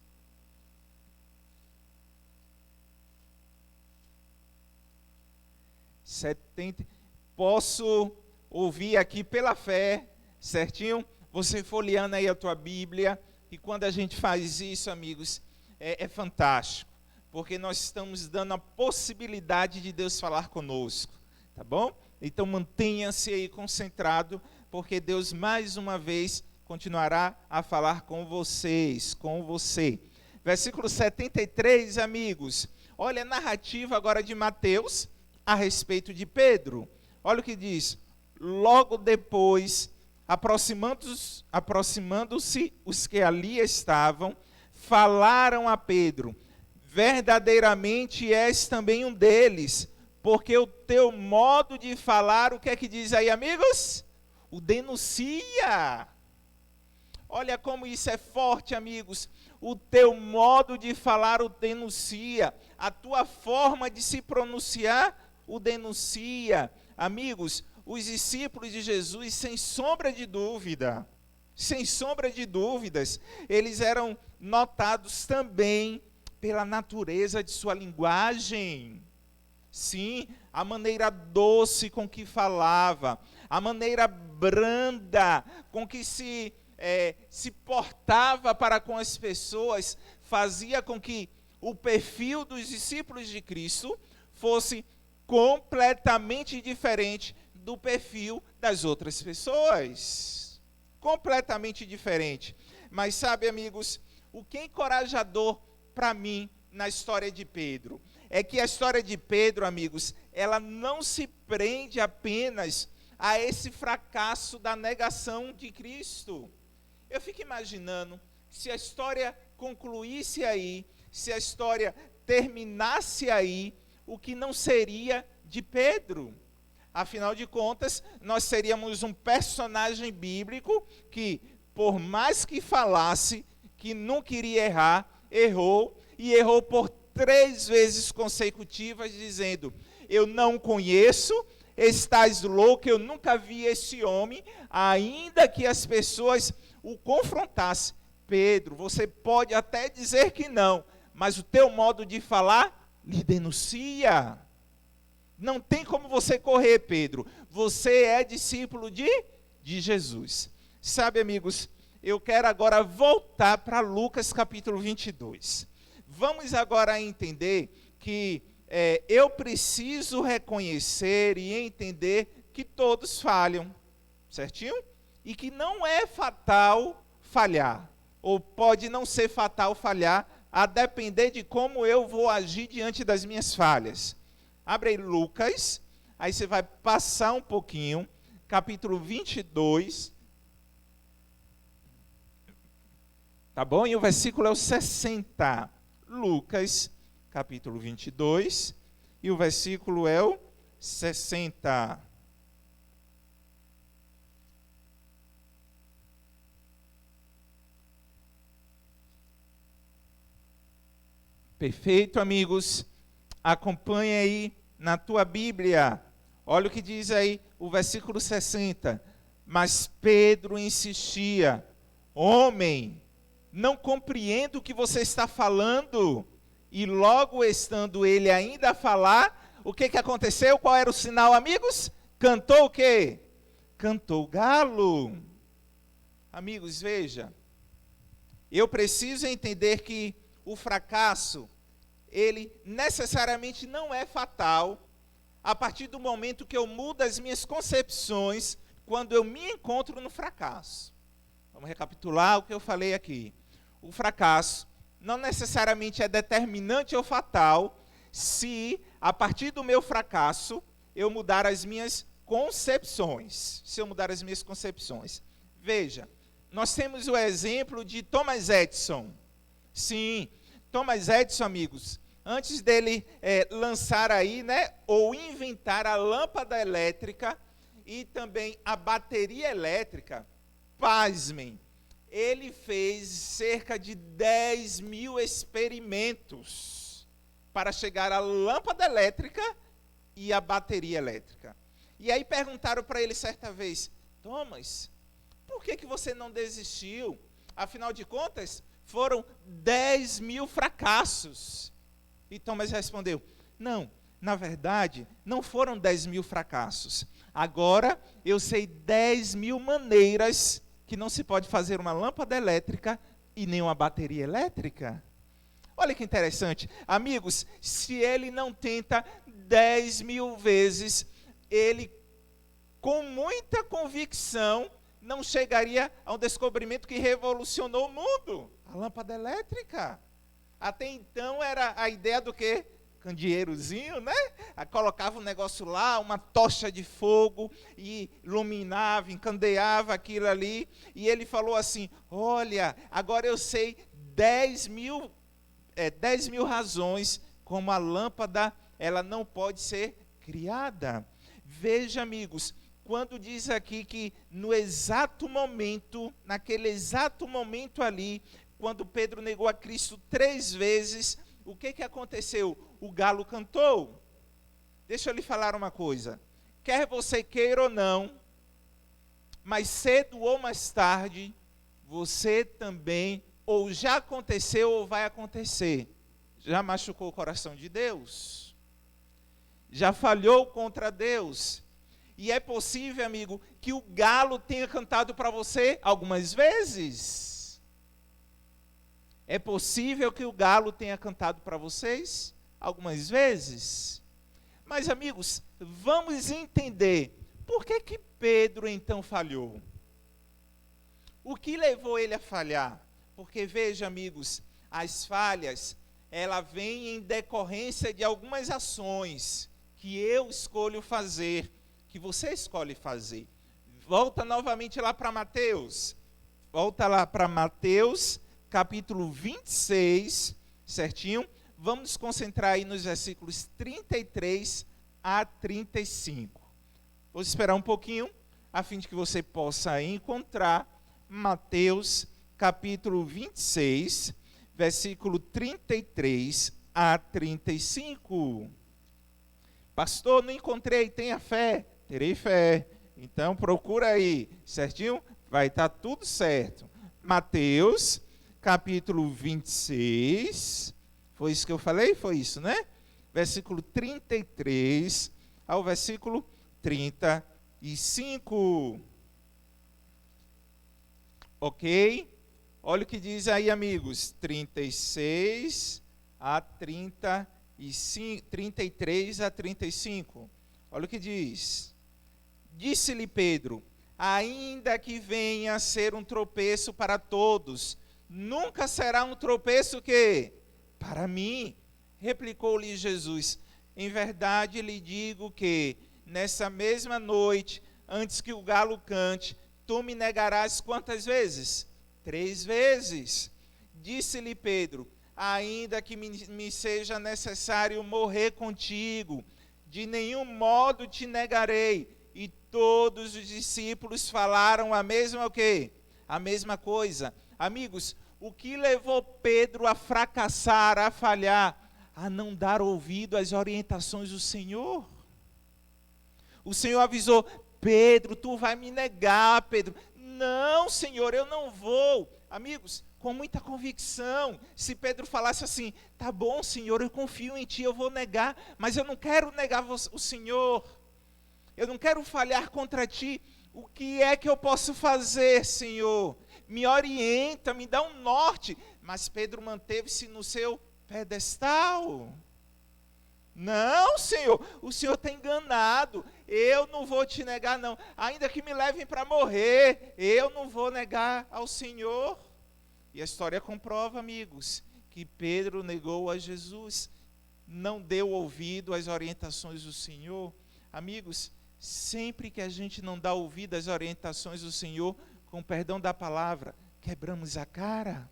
Posso ouvir aqui pela fé, certinho? Você folheando aí a tua Bíblia, e quando a gente faz isso, amigos, é fantástico, porque nós estamos dando a possibilidade de Deus falar conosco, tá bom? Então mantenha-se aí concentrado, porque Deus mais uma vez continuará a falar com vocês, com você. Versículo 73, amigos, olha a narrativa agora de Mateus a respeito de Pedro. Olha o que diz: logo depois, aproximando-se os que ali estavam, falaram a Pedro: verdadeiramente és também um deles, porque o teu modo de falar, o que é que diz aí, amigos? O denuncia. Olha como isso é forte, amigos. O teu modo de falar o denuncia. A tua forma de se pronunciar o denuncia. Amigos, os discípulos de Jesus, sem sombra de dúvida, sem sombra de dúvidas, eles eram notados também pela natureza de sua linguagem. Sim, a maneira doce com que falava, a maneira branda com que se portava para com as pessoas, fazia com que o perfil dos discípulos de Cristo fosse completamente diferente do perfil das outras pessoas. Completamente diferente. Mas sabe, amigos, o que é encorajador para mim na história de Pedro é que a história de Pedro, amigos, ela não se prende apenas a esse fracasso da negação de Cristo. Eu fico imaginando, se a história concluísse aí, se a história terminasse aí, o que não seria de Pedro? Afinal de contas, nós seríamos um personagem bíblico que, por mais que falasse que nunca iria errar, errou, e errou por 3 vezes consecutivas, dizendo: eu não conheço, estás louco, eu nunca vi esse homem, ainda que as pessoas o confrontassem. Pedro, você pode até dizer que não, mas o teu modo de falar lhe denuncia. Não tem como você correr, Pedro. Você é discípulo de Jesus. Sabe, amigos, eu quero agora voltar para Lucas capítulo 22. Vamos agora entender que eu preciso reconhecer e entender que todos falham, certinho? E que não é fatal falhar, ou pode não ser fatal falhar, a depender de como eu vou agir diante das minhas falhas. Abre aí Lucas, aí você vai passar um pouquinho, capítulo 22, tá bom? E o versículo é o 60. Lucas, capítulo 22, e o versículo é o 60. Perfeito, amigos. Acompanhe aí na tua Bíblia. Olha o que diz aí o versículo 60. Mas Pedro insistia: homem, não compreendo o que você está falando. E logo estando ele ainda a falar, o que aconteceu? Qual era o sinal, amigos? Cantou o quê? Cantou o galo. Amigos, veja, eu preciso entender que o fracasso, ele necessariamente não é fatal a partir do momento que eu mudo as minhas concepções quando eu me encontro no fracasso. Vamos recapitular o que eu falei aqui. O fracasso não necessariamente é determinante ou fatal se, a partir do meu fracasso, eu mudar as minhas concepções. Se eu mudar as minhas concepções. Veja, nós temos o exemplo de Thomas Edison. Sim, Thomas Edison, amigos, antes dele lançar aí, ou inventar a lâmpada elétrica e também a bateria elétrica, pasmem, ele fez cerca de 10 mil experimentos para chegar à lâmpada elétrica e à bateria elétrica. E aí perguntaram para ele certa vez: Thomas, por que você não desistiu? Afinal de contas, foram 10 mil fracassos. E Thomas respondeu: não, na verdade, não foram 10 mil fracassos. Agora eu sei 10 mil maneiras que não se pode fazer uma lâmpada elétrica e nem uma bateria elétrica. Olha que interessante. Amigos, se ele não tenta 10 mil vezes, ele, com muita convicção, não chegaria a um descobrimento que revolucionou o mundo. A lâmpada elétrica. Até então era a ideia do quê? Candeeirozinho, colocava um negócio lá, uma tocha de fogo, e iluminava, encandeava aquilo ali. E ele falou assim: olha, agora eu sei 10 mil 10.000 razões como a lâmpada, ela não pode ser criada. Veja, amigos, quando diz aqui que no exato momento, naquele exato momento ali, quando Pedro negou a Cristo 3 vezes, o que aconteceu? O galo cantou. Deixa eu lhe falar uma coisa. Quer você queira ou não, mais cedo ou mais tarde, você também, ou já aconteceu ou vai acontecer, já machucou o coração de Deus, já falhou contra Deus. E é possível, amigo, que o galo tenha cantado para você algumas vezes. É possível que o galo tenha cantado para vocês algumas vezes. Mas, amigos, vamos entender por que Pedro então falhou. O que levou ele a falhar? Porque, veja, amigos, as falhas, ela vem em decorrência de algumas ações que eu escolho fazer, que você escolhe fazer. Volta novamente lá para Mateus. Volta lá para Mateus, capítulo 26, certinho? Vamos nos concentrar aí nos versículos 33 a 35. Vou esperar um pouquinho, a fim de que você possa encontrar Mateus, capítulo 26, versículo 33 a 35. Pastor, não encontrei, tenha fé. Terei fé. Então procura aí, certinho? Vai estar tudo certo. Mateus, capítulo 26. Foi isso que eu falei? Foi isso, né? Versículo 33 ao versículo 35. Ok? Olha o que diz aí, amigos. 36 a 35, 33 a 35. Olha o que diz. Disse-lhe Pedro: ainda que venha a ser um tropeço para todos, nunca será um tropeço que? Para mim. Replicou-lhe Jesus: em verdade lhe digo que, nessa mesma noite, antes que o galo cante, tu me negarás quantas vezes? 3 vezes. Disse-lhe Pedro: ainda que me seja necessário morrer contigo, de nenhum modo te negarei. E todos os discípulos falaram a mesma o quê? A mesma coisa. Amigos, o que levou Pedro a fracassar, a falhar? A não dar ouvido às orientações do Senhor. O Senhor avisou: Pedro, tu vai me negar, Pedro. Não, Senhor, eu não vou. Amigos, com muita convicção, se Pedro falasse assim: tá bom, Senhor, eu confio em ti, eu vou negar, mas eu não quero negar o Senhor. Eu não quero falhar contra ti. O que é que eu posso fazer, Senhor? Me orienta, me dá um norte. Mas Pedro manteve-se no seu pedestal. Não, Senhor, o Senhor está enganado. Eu não vou te negar, não. Ainda que me levem para morrer, eu não vou negar ao Senhor. E a história comprova, amigos, que Pedro negou a Jesus, não deu ouvido às orientações do Senhor. Amigos, sempre que a gente não dá ouvido às orientações do Senhor, com perdão da palavra, quebramos a cara,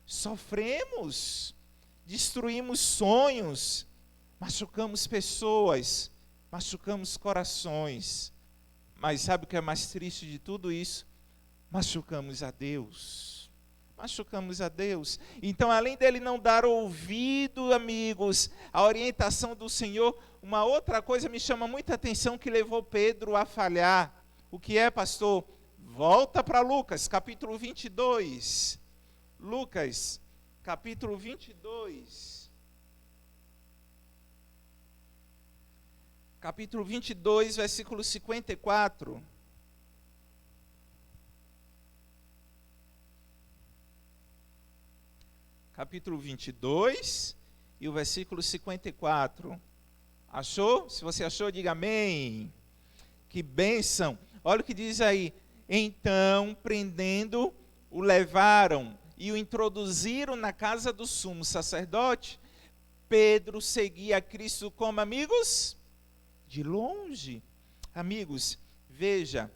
sofremos, destruímos sonhos, machucamos pessoas, machucamos corações. Mas sabe o que é mais triste de tudo isso? Machucamos a Deus. Machucamos a Deus. Então, além dele não dar ouvido, amigos, à orientação do Senhor, uma outra coisa me chama muita atenção que levou Pedro a falhar. O que é, pastor? Volta para Lucas, capítulo 22. Lucas, capítulo 22. Capítulo 22, versículo 54. Capítulo 22 e o versículo 54. Achou? Se você achou, diga amém. Que bênção. Olha o que diz aí. Então, prendendo, o levaram e o introduziram na casa do sumo sacerdote. Pedro seguia a Cristo como, amigos? De longe. Amigos, veja,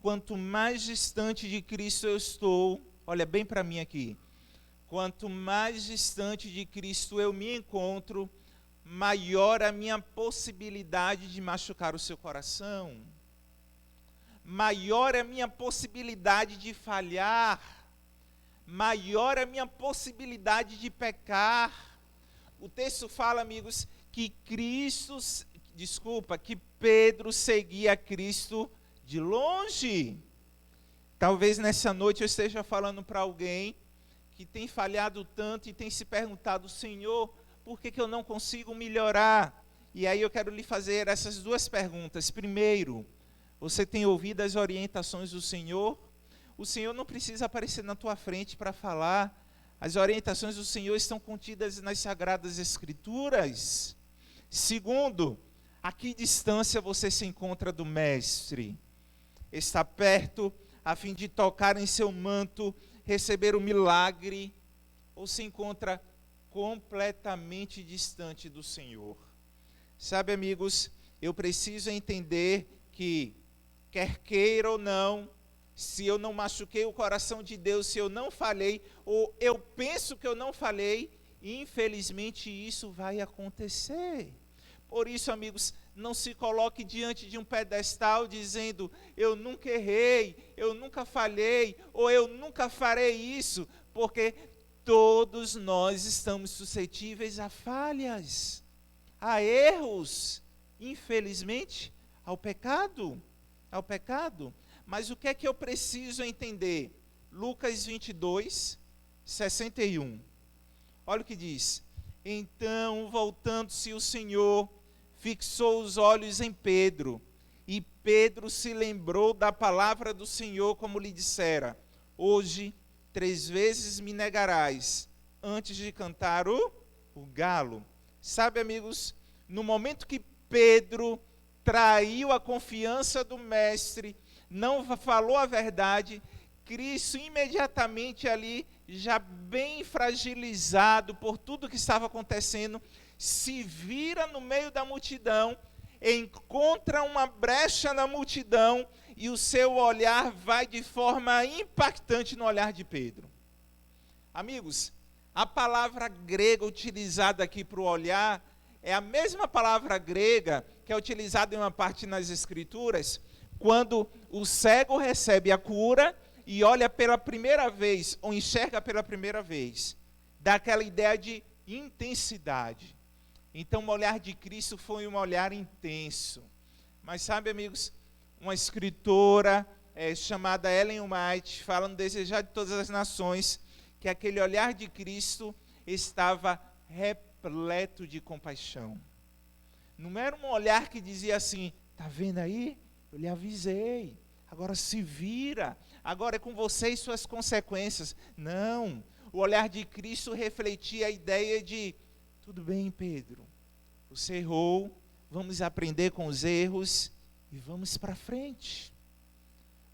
quanto mais distante de Cristo eu estou, olha bem para mim aqui, quanto mais distante de Cristo eu me encontro, maior a minha possibilidade de machucar o seu coração, maior a minha possibilidade de falhar, maior a minha possibilidade de pecar. O texto fala, amigos, que Pedro seguia Cristo de longe. Talvez nessa noite eu esteja falando para alguém que tem falhado tanto e tem se perguntado: Senhor, por que eu não consigo melhorar? E aí eu quero lhe fazer essas duas perguntas. Primeiro, você tem ouvido as orientações do Senhor? O Senhor não precisa aparecer na tua frente para falar. As orientações do Senhor estão contidas nas Sagradas Escrituras. Segundo, a que distância você se encontra do Mestre? Está perto a fim de tocar em seu manto, receber o milagre, ou se encontra completamente distante do Senhor? Sabe, amigos, eu preciso entender que, quer queira ou não, se eu não machuquei o coração de Deus, se eu não falei, ou eu penso que eu não falei, infelizmente isso vai acontecer. Por isso, amigos, não se coloque diante de um pedestal dizendo: eu nunca errei, eu nunca falhei, ou eu nunca farei isso, porque todos nós estamos suscetíveis a falhas, a erros, infelizmente, ao pecado. Mas o que é que eu preciso entender? Lucas 22, 61. Olha o que diz: então, voltando-se o Senhor, fixou os olhos em Pedro, e Pedro se lembrou da palavra do Senhor, como lhe dissera: hoje 3 vezes me negarás, antes de cantar o galo. Sabe, amigos, no momento que Pedro traiu a confiança do Mestre, não falou a verdade, Cristo imediatamente ali, já bem fragilizado por tudo que estava acontecendo, se vira no meio da multidão, encontra uma brecha na multidão, e o seu olhar vai de forma impactante no olhar de Pedro. Amigos, a palavra grega utilizada aqui para o olhar é a mesma palavra grega que é utilizada em uma parte nas Escrituras, quando o cego recebe a cura e olha pela primeira vez, ou enxerga pela primeira vez, dá aquela ideia de intensidade. Então, o olhar de Cristo foi um olhar intenso. Mas sabe, amigos, uma escritora chamada Ellen White, fala no Desejar de Todas as Nações, que aquele olhar de Cristo estava repleto de compaixão. Não era um olhar que dizia assim: está vendo aí? Eu lhe avisei, agora se vira, agora é com você e suas consequências. Não, o olhar de Cristo refletia a ideia de: tudo bem, Pedro, você errou, vamos aprender com os erros e vamos para frente.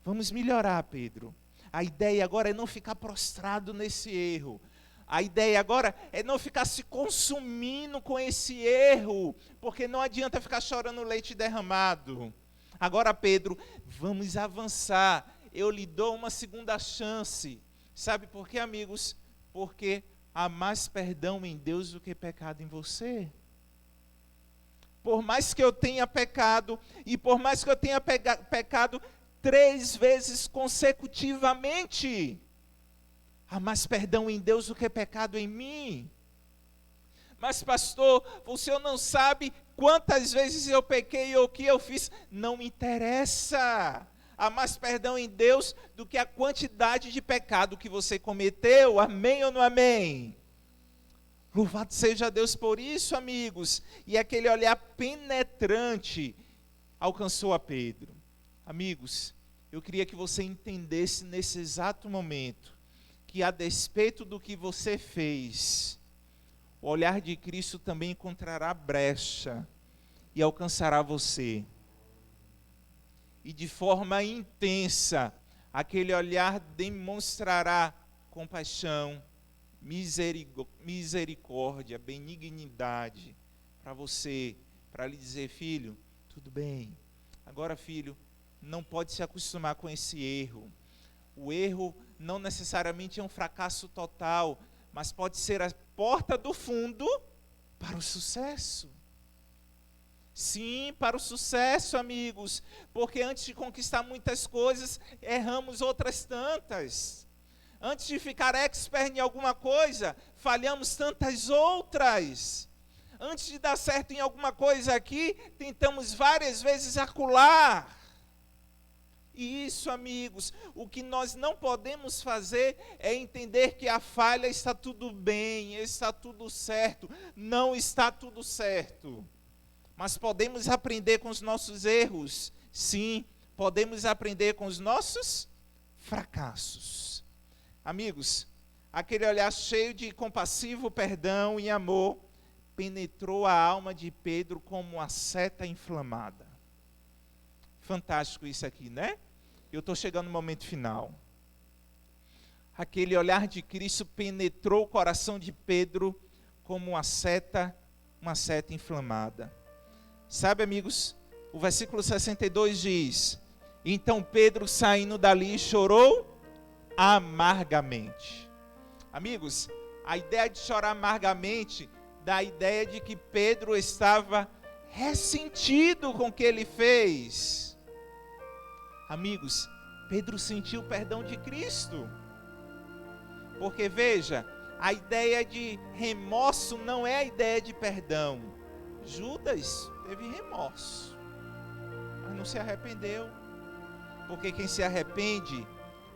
Vamos melhorar, Pedro. A ideia agora é não ficar prostrado nesse erro. A ideia agora é não ficar se consumindo com esse erro, porque não adianta ficar chorando leite derramado. Agora, Pedro, vamos avançar. Eu lhe dou uma segunda chance. Sabe por quê, amigos? Porque há mais perdão em Deus do que pecado em você. Por mais que eu tenha pecado, e por mais que eu tenha pecado 3 vezes consecutivamente, há mais perdão em Deus do que pecado em mim. Mas, pastor, o senhor não sabe quantas vezes eu pequei ou o que eu fiz. Não me interessa. Há mais perdão em Deus do que a quantidade de pecado que você cometeu. Amém ou não amém? Louvado seja Deus por isso, amigos. E aquele olhar penetrante alcançou a Pedro. Amigos, eu queria que você entendesse nesse exato momento que, a despeito do que você fez, o olhar de Cristo também encontrará brecha e alcançará você. E de forma intensa, aquele olhar demonstrará compaixão, misericórdia, benignidade para você, para lhe dizer: filho, tudo bem. Agora, filho, não pode se acostumar com esse erro. O erro não necessariamente é um fracasso total, mas pode ser a porta do fundo para o sucesso. Sim, para o sucesso, amigos, porque antes de conquistar muitas coisas, erramos outras tantas. Antes de ficar expert em alguma coisa, falhamos tantas outras. Antes de dar certo em alguma coisa aqui, tentamos várias vezes acular. E isso, amigos, o que nós não podemos fazer é entender que a falha está tudo bem, está tudo certo. Não está tudo certo. Mas podemos aprender com os nossos erros. Sim, podemos aprender com os nossos fracassos. Amigos, aquele olhar cheio de compassivo perdão e amor penetrou a alma de Pedro como uma seta inflamada. Fantástico isso aqui, né? Eu estou chegando no momento final. Aquele olhar de Cristo penetrou o coração de Pedro como uma seta inflamada. Sabe, amigos, o versículo 62 diz: então Pedro, saindo dali, chorou amargamente. Amigos, a ideia de chorar amargamente dá a ideia de que Pedro estava ressentido com o que ele fez. Amigos, Pedro sentiu o perdão de Cristo. Porque veja, a ideia de remorso não é a ideia de perdão. Judas teve remorso, mas não se arrependeu. Porque quem se arrepende,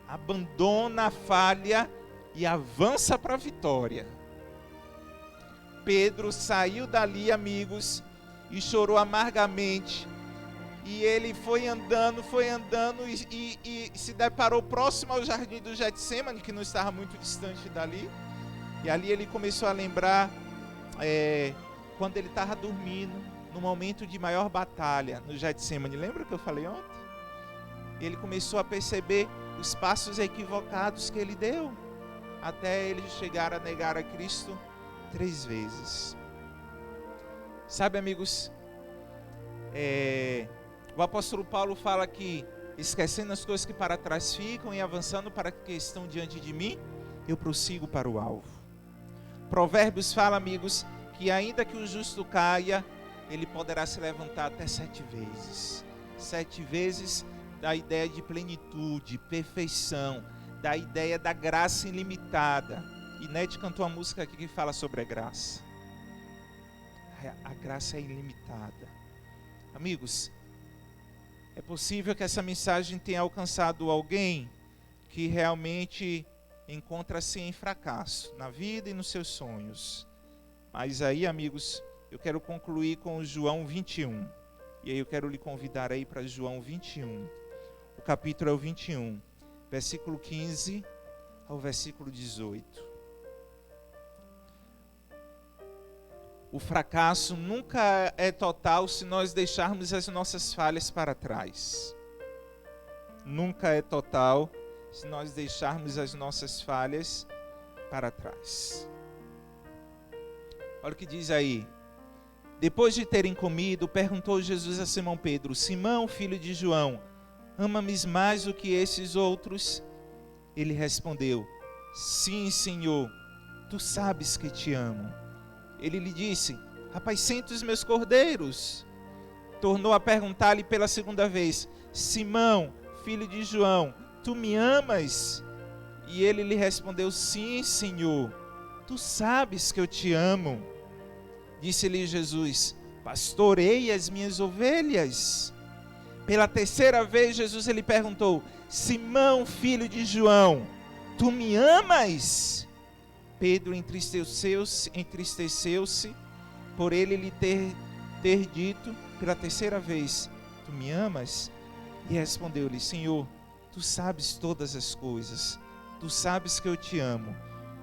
abandona a falha e avança para a vitória. Pedro saiu dali, amigos, e chorou amargamente. E ele foi andando e se deparou próximo ao jardim do Getsemane, que não estava muito distante dali. E ali ele começou a lembrar quando ele estava dormindo, no momento de maior batalha no Getsemane. Lembra que eu falei ontem? Ele começou a perceber os passos equivocados que ele deu, até ele chegar a negar a Cristo 3 vezes. Sabe, amigos, o apóstolo Paulo fala que, esquecendo as coisas que para trás ficam e avançando para que estão diante de mim, eu prossigo para o alvo. Provérbios fala, amigos, que ainda que o justo caia, ele poderá se levantar até 7 vezes. 7 vezes da ideia de plenitude, perfeição, da ideia da graça ilimitada. E Ned cantou uma música aqui que fala sobre a graça. A graça é ilimitada. Amigos, é possível que essa mensagem tenha alcançado alguém que realmente encontra-se em fracasso na vida e nos seus sonhos. Mas aí, amigos, eu quero concluir com João 21. E aí eu quero lhe convidar aí para João 21. O capítulo é o 21, versículo 15 ao versículo 18. O fracasso nunca é total se nós deixarmos as nossas falhas para trás. Nunca é total se nós deixarmos as nossas falhas para trás. Olha o que diz aí. Depois de terem comido, perguntou Jesus a Simão Pedro: Simão, filho de João, ama-me mais do que esses outros? Ele respondeu: sim, Senhor, tu sabes que te amo. Ele lhe disse: apacenta os meus cordeiros. Tornou a perguntar-lhe pela segunda vez: Simão, filho de João, tu me amas? E ele lhe respondeu: sim, Senhor, tu sabes que eu te amo. Disse-lhe Jesus: pastorei as minhas ovelhas. Pela terceira vez Jesus lhe perguntou: Simão, filho de João, tu me amas? Pedro entristeceu-se por ele lhe ter dito pela terceira vez: tu me amas? E respondeu-lhe: Senhor, tu sabes todas as coisas, tu sabes que eu te amo.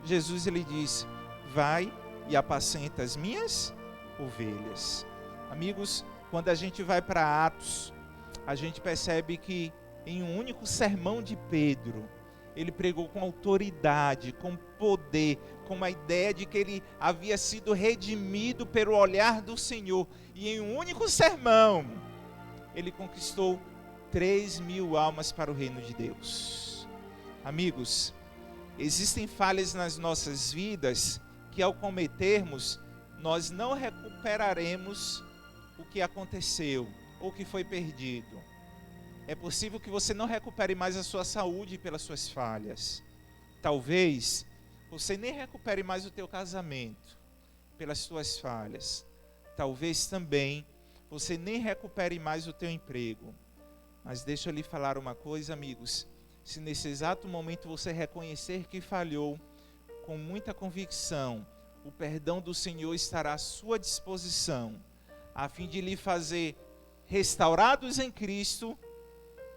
Jesus lhe disse: vai e apacenta as minhas ovelhas. Amigos, quando a gente vai para Atos, a gente percebe que em um único sermão de Pedro, ele pregou com autoridade, com poder, com a ideia de que ele havia sido redimido pelo olhar do Senhor. E em um único sermão, ele conquistou 3.000 almas para o reino de Deus. Amigos, Existem falhas nas nossas vidas que, ao cometermos, nós não recuperaremos o que aconteceu ou que foi perdido. É possível que você não recupere mais a sua saúde pelas suas falhas. Talvez você nem recupere mais o teu casamento pelas suas falhas. Talvez também você nem recupere mais o teu emprego. Mas deixa eu lhe falar uma coisa, amigos. Se nesse exato momento você reconhecer que falhou, com muita convicção, o perdão do Senhor estará à sua disposição, a fim de lhe fazer restaurados em Cristo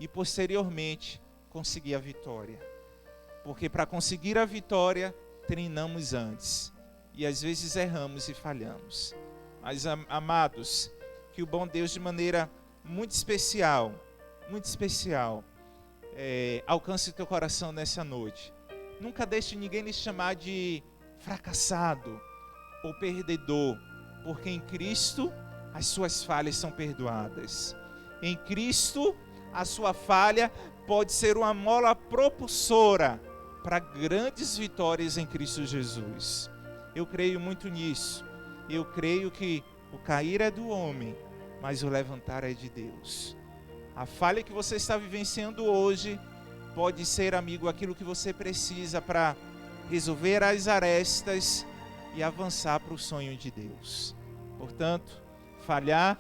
e posteriormente conseguir a vitória. Porque para conseguir a vitória, treinamos antes. E às vezes erramos e falhamos. Mas, amados, que o bom Deus, de maneira muito especial, alcance teu coração nessa noite. Nunca deixe ninguém lhe chamar de fracassado ou perdedor, porque em Cristo as suas falhas são perdoadas. Em Cristo a sua falha pode ser uma mola propulsora para grandes vitórias em Cristo Jesus. Eu creio muito nisso. Eu creio que o cair é do homem, mas o levantar é de Deus. A falha que você está vivenciando hoje pode ser, amigo, aquilo que você precisa para resolver as arestas e avançar para o sonho de Deus. Portanto, falhar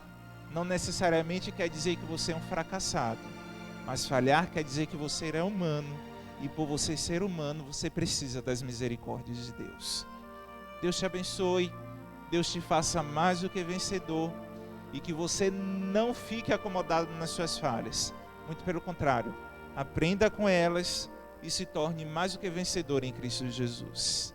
não necessariamente quer dizer que você é um fracassado, mas falhar quer dizer que você é humano, e por você ser humano, você precisa das misericórdias de Deus. Deus te abençoe, Deus te faça mais do que vencedor, e que você não fique acomodado nas suas falhas. Muito pelo contrário, aprenda com elas e se torne mais do que vencedor em Cristo Jesus.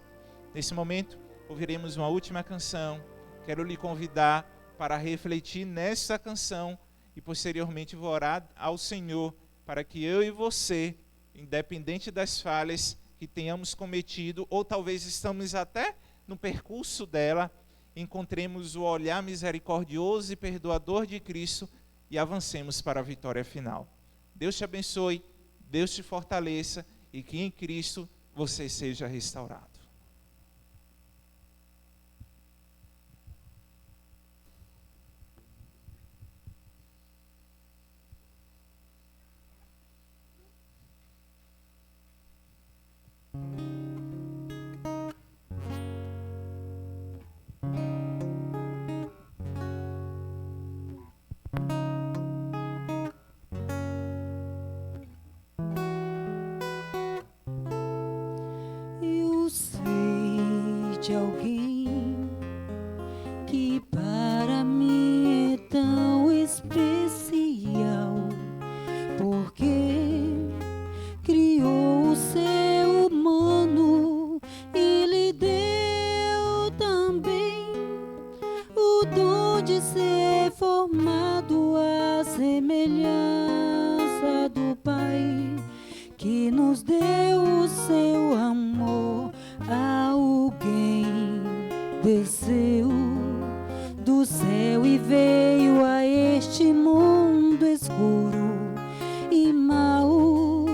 Nesse momento, ouviremos uma última canção. Quero lhe convidar para refletir nessa canção e posteriormente vou orar ao Senhor para que eu e você, independente das falhas que tenhamos cometido, ou talvez estamos até no percurso dela, encontremos o olhar misericordioso e perdoador de Cristo e avancemos para a vitória final. Deus te abençoe, Deus te fortaleça e que em Cristo você seja restaurado. Eu sei de alguém que para mim é tão especial, porque criou o ser humano e lhe deu também o dom de ser formado à semelhança do Pai, que nos deu o seu amor. Alguém desceu do céu e veio a este mundo escuro e mau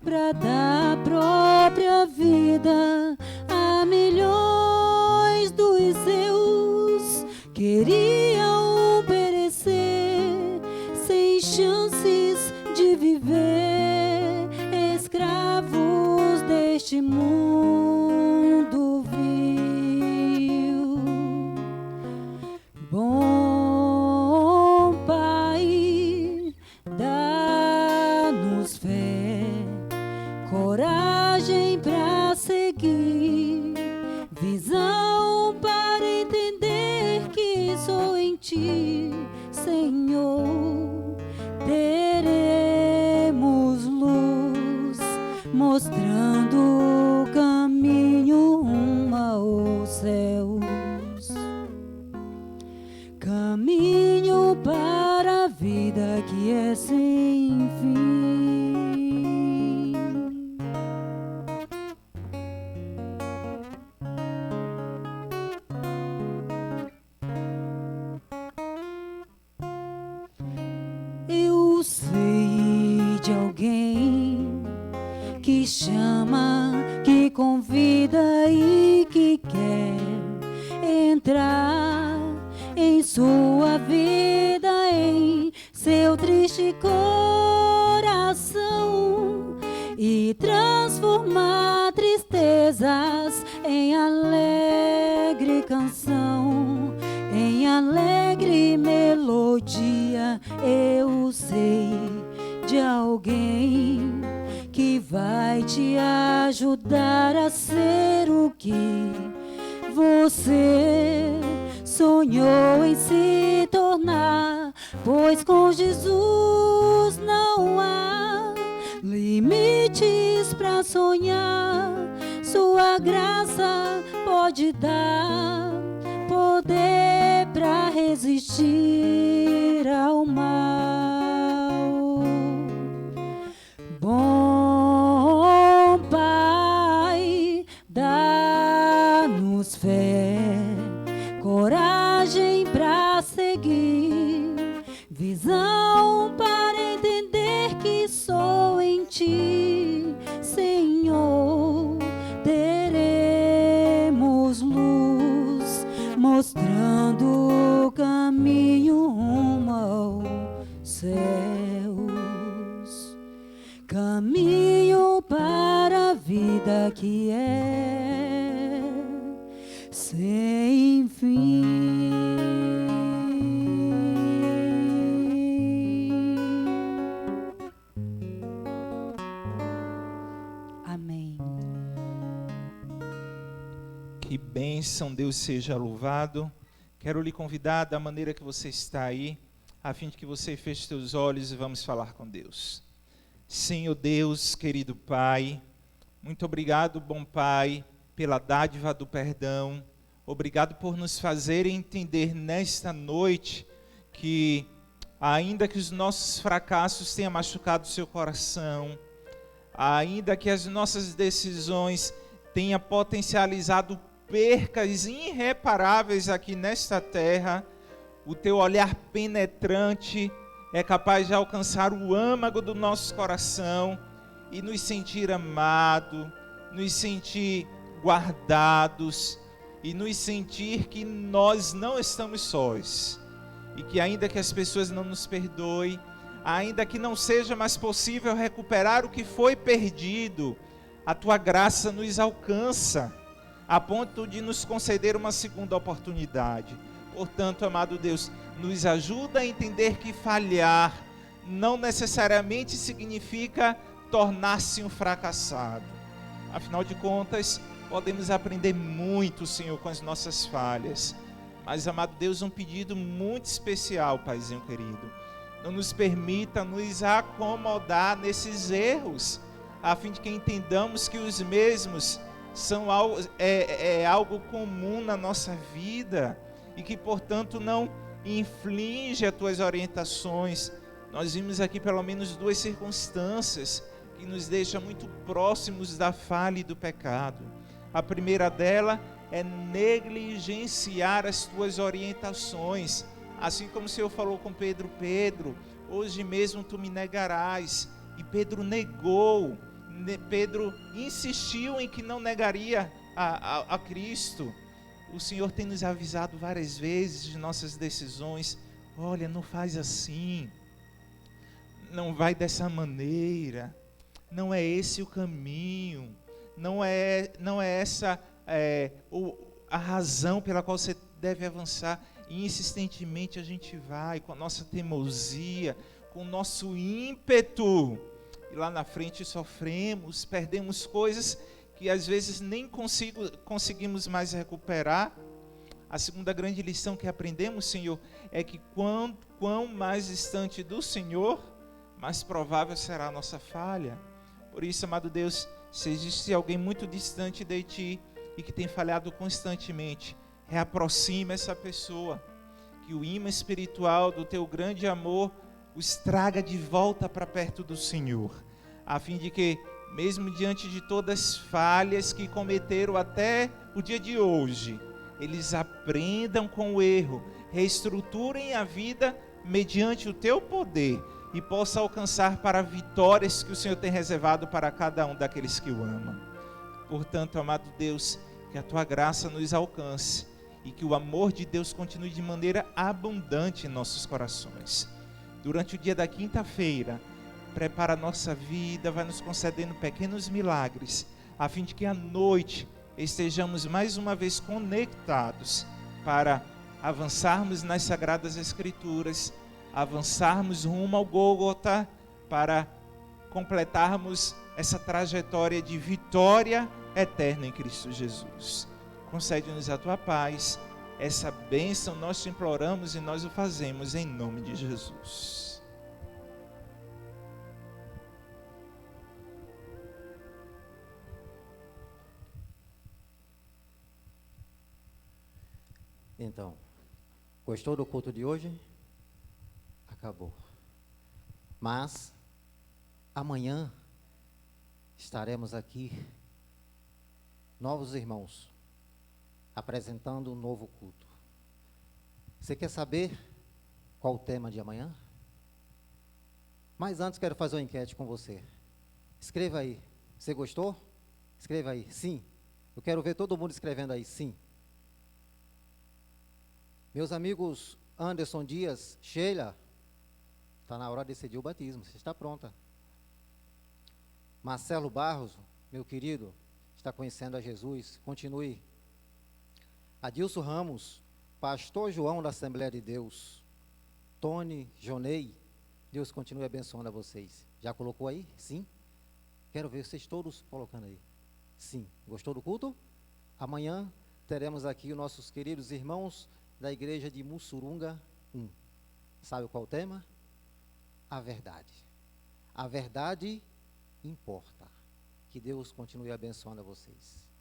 para dar a própria vida a milhões dos seus. Queriam perecer sem chances de viver, escravos deste mundo vil. Bom Pai, dá-nos fé, coragem para seguir, visão para entender que sou em Ti, Senhor. Teremos luz, mostrando o caminho rumo aos céus, caminho para a vida que é sem fim. Eu sei de alguém que chama, que convida e que quer entrar em sua vida, em seu triste coração, e transformar tristezas em alegre canção, em alegre melodia. Eu sei de alguém que vai te ajudar a ser o que você sonhou em se tornar, pois com Jesus não há limites para sonhar. Sua graça pode dar poder para resistir ao mal. Bom Pai, dá-nos fé, coragem para seguir, visão para entender que só em Ti, Senhor, teremos luz, mostrando o caminho rumo aos céus, caminho para a vida que é sem fim. Amém. Que bênção, Deus seja louvado. Quero lhe convidar da maneira que você está aí, a fim de que você feche seus olhos e vamos falar com Deus. Senhor Deus, querido Pai, muito obrigado, bom Pai, pela dádiva do perdão. Obrigado por nos fazer entender nesta noite que, ainda que os nossos fracassos tenham machucado o seu coração, ainda que as nossas decisões tenham potencializado percas irreparáveis aqui nesta terra, o teu olhar penetrante é capaz de alcançar o âmago do nosso coração e nos sentir amados, nos sentir guardados e nos sentir que nós não estamos sós. E que ainda que as pessoas não nos perdoem, ainda que não seja mais possível recuperar o que foi perdido, a tua graça nos alcança, a ponto de nos conceder uma segunda oportunidade. Portanto, amado Deus, nos ajuda a entender que falhar não necessariamente significa tornar-se um fracassado. Afinal de contas, podemos aprender muito, Senhor, com as nossas falhas. Mas, amado Deus, um pedido muito especial, Paizinho querido. Não nos permita nos acomodar nesses erros, a fim de que entendamos que os mesmos são algo comum na nossa vida e que, portanto, não inflige as tuas orientações. Nós vimos aqui pelo menos duas circunstâncias que nos deixam muito próximos da falha e do pecado. A primeira dela é negligenciar as tuas orientações, assim como o Senhor falou com Pedro: Pedro, hoje mesmo tu me negarás. E Pedro negou. Pedro insistiu em que não negaria a Cristo. O Senhor tem nos avisado várias vezes de nossas decisões. Olha, não faz assim, não vai dessa maneira, não é esse o caminho, não é essa a razão pela qual você deve avançar. E insistentemente a gente vai com a nossa teimosia, com o nosso ímpeto, e lá na frente sofremos, perdemos coisas que às vezes nem conseguimos mais recuperar. A segunda grande lição que aprendemos, Senhor, é que quão mais distante do Senhor, mais provável será a nossa falha. Por isso, amado Deus, se existe alguém muito distante de Ti e que tem falhado constantemente, reaproxima essa pessoa, que o imã espiritual do Teu grande amor os traga de volta para perto do Senhor, a fim de que, mesmo diante de todas as falhas que cometeram até o dia de hoje, eles aprendam com o erro, reestruturem a vida mediante o Teu poder e possam alcançar para vitórias que o Senhor tem reservado para cada um daqueles que o amam. Portanto, amado Deus, que a tua graça nos alcance e que o amor de Deus continue de maneira abundante em nossos corações. Durante o dia da quinta-feira, prepara a nossa vida, vai nos concedendo pequenos milagres, a fim de que à noite estejamos mais uma vez conectados para avançarmos nas Sagradas Escrituras, avançarmos rumo ao Gólgota, para completarmos essa trajetória de vitória eterna em Cristo Jesus. Concede-nos a tua paz, essa bênção nós te imploramos e nós o fazemos em nome de Jesus. Então, gostou do culto de hoje? Acabou. Mas, amanhã, estaremos aqui, novos irmãos, apresentando um novo culto. Você quer saber qual o tema de amanhã? Mas antes quero fazer uma enquete com você. Escreva aí. Você gostou? Escreva aí. Sim. Eu quero ver todo mundo escrevendo aí. Sim. Meus amigos Anderson Dias, Sheila, está na hora de decidir o batismo. Você está pronta. Marcelo Barros, meu querido, está conhecendo a Jesus. Continue. Adilson Ramos, pastor João da Assembleia de Deus. Tony, Jonei, Deus continue abençoando a vocês. Já colocou aí? Sim? Quero ver vocês todos colocando aí. Sim. Gostou do culto? Amanhã teremos aqui os nossos queridos irmãos da igreja de Mussurunga 1. Sabe qual o tema? A verdade. A verdade importa. Que Deus continue abençoando a vocês.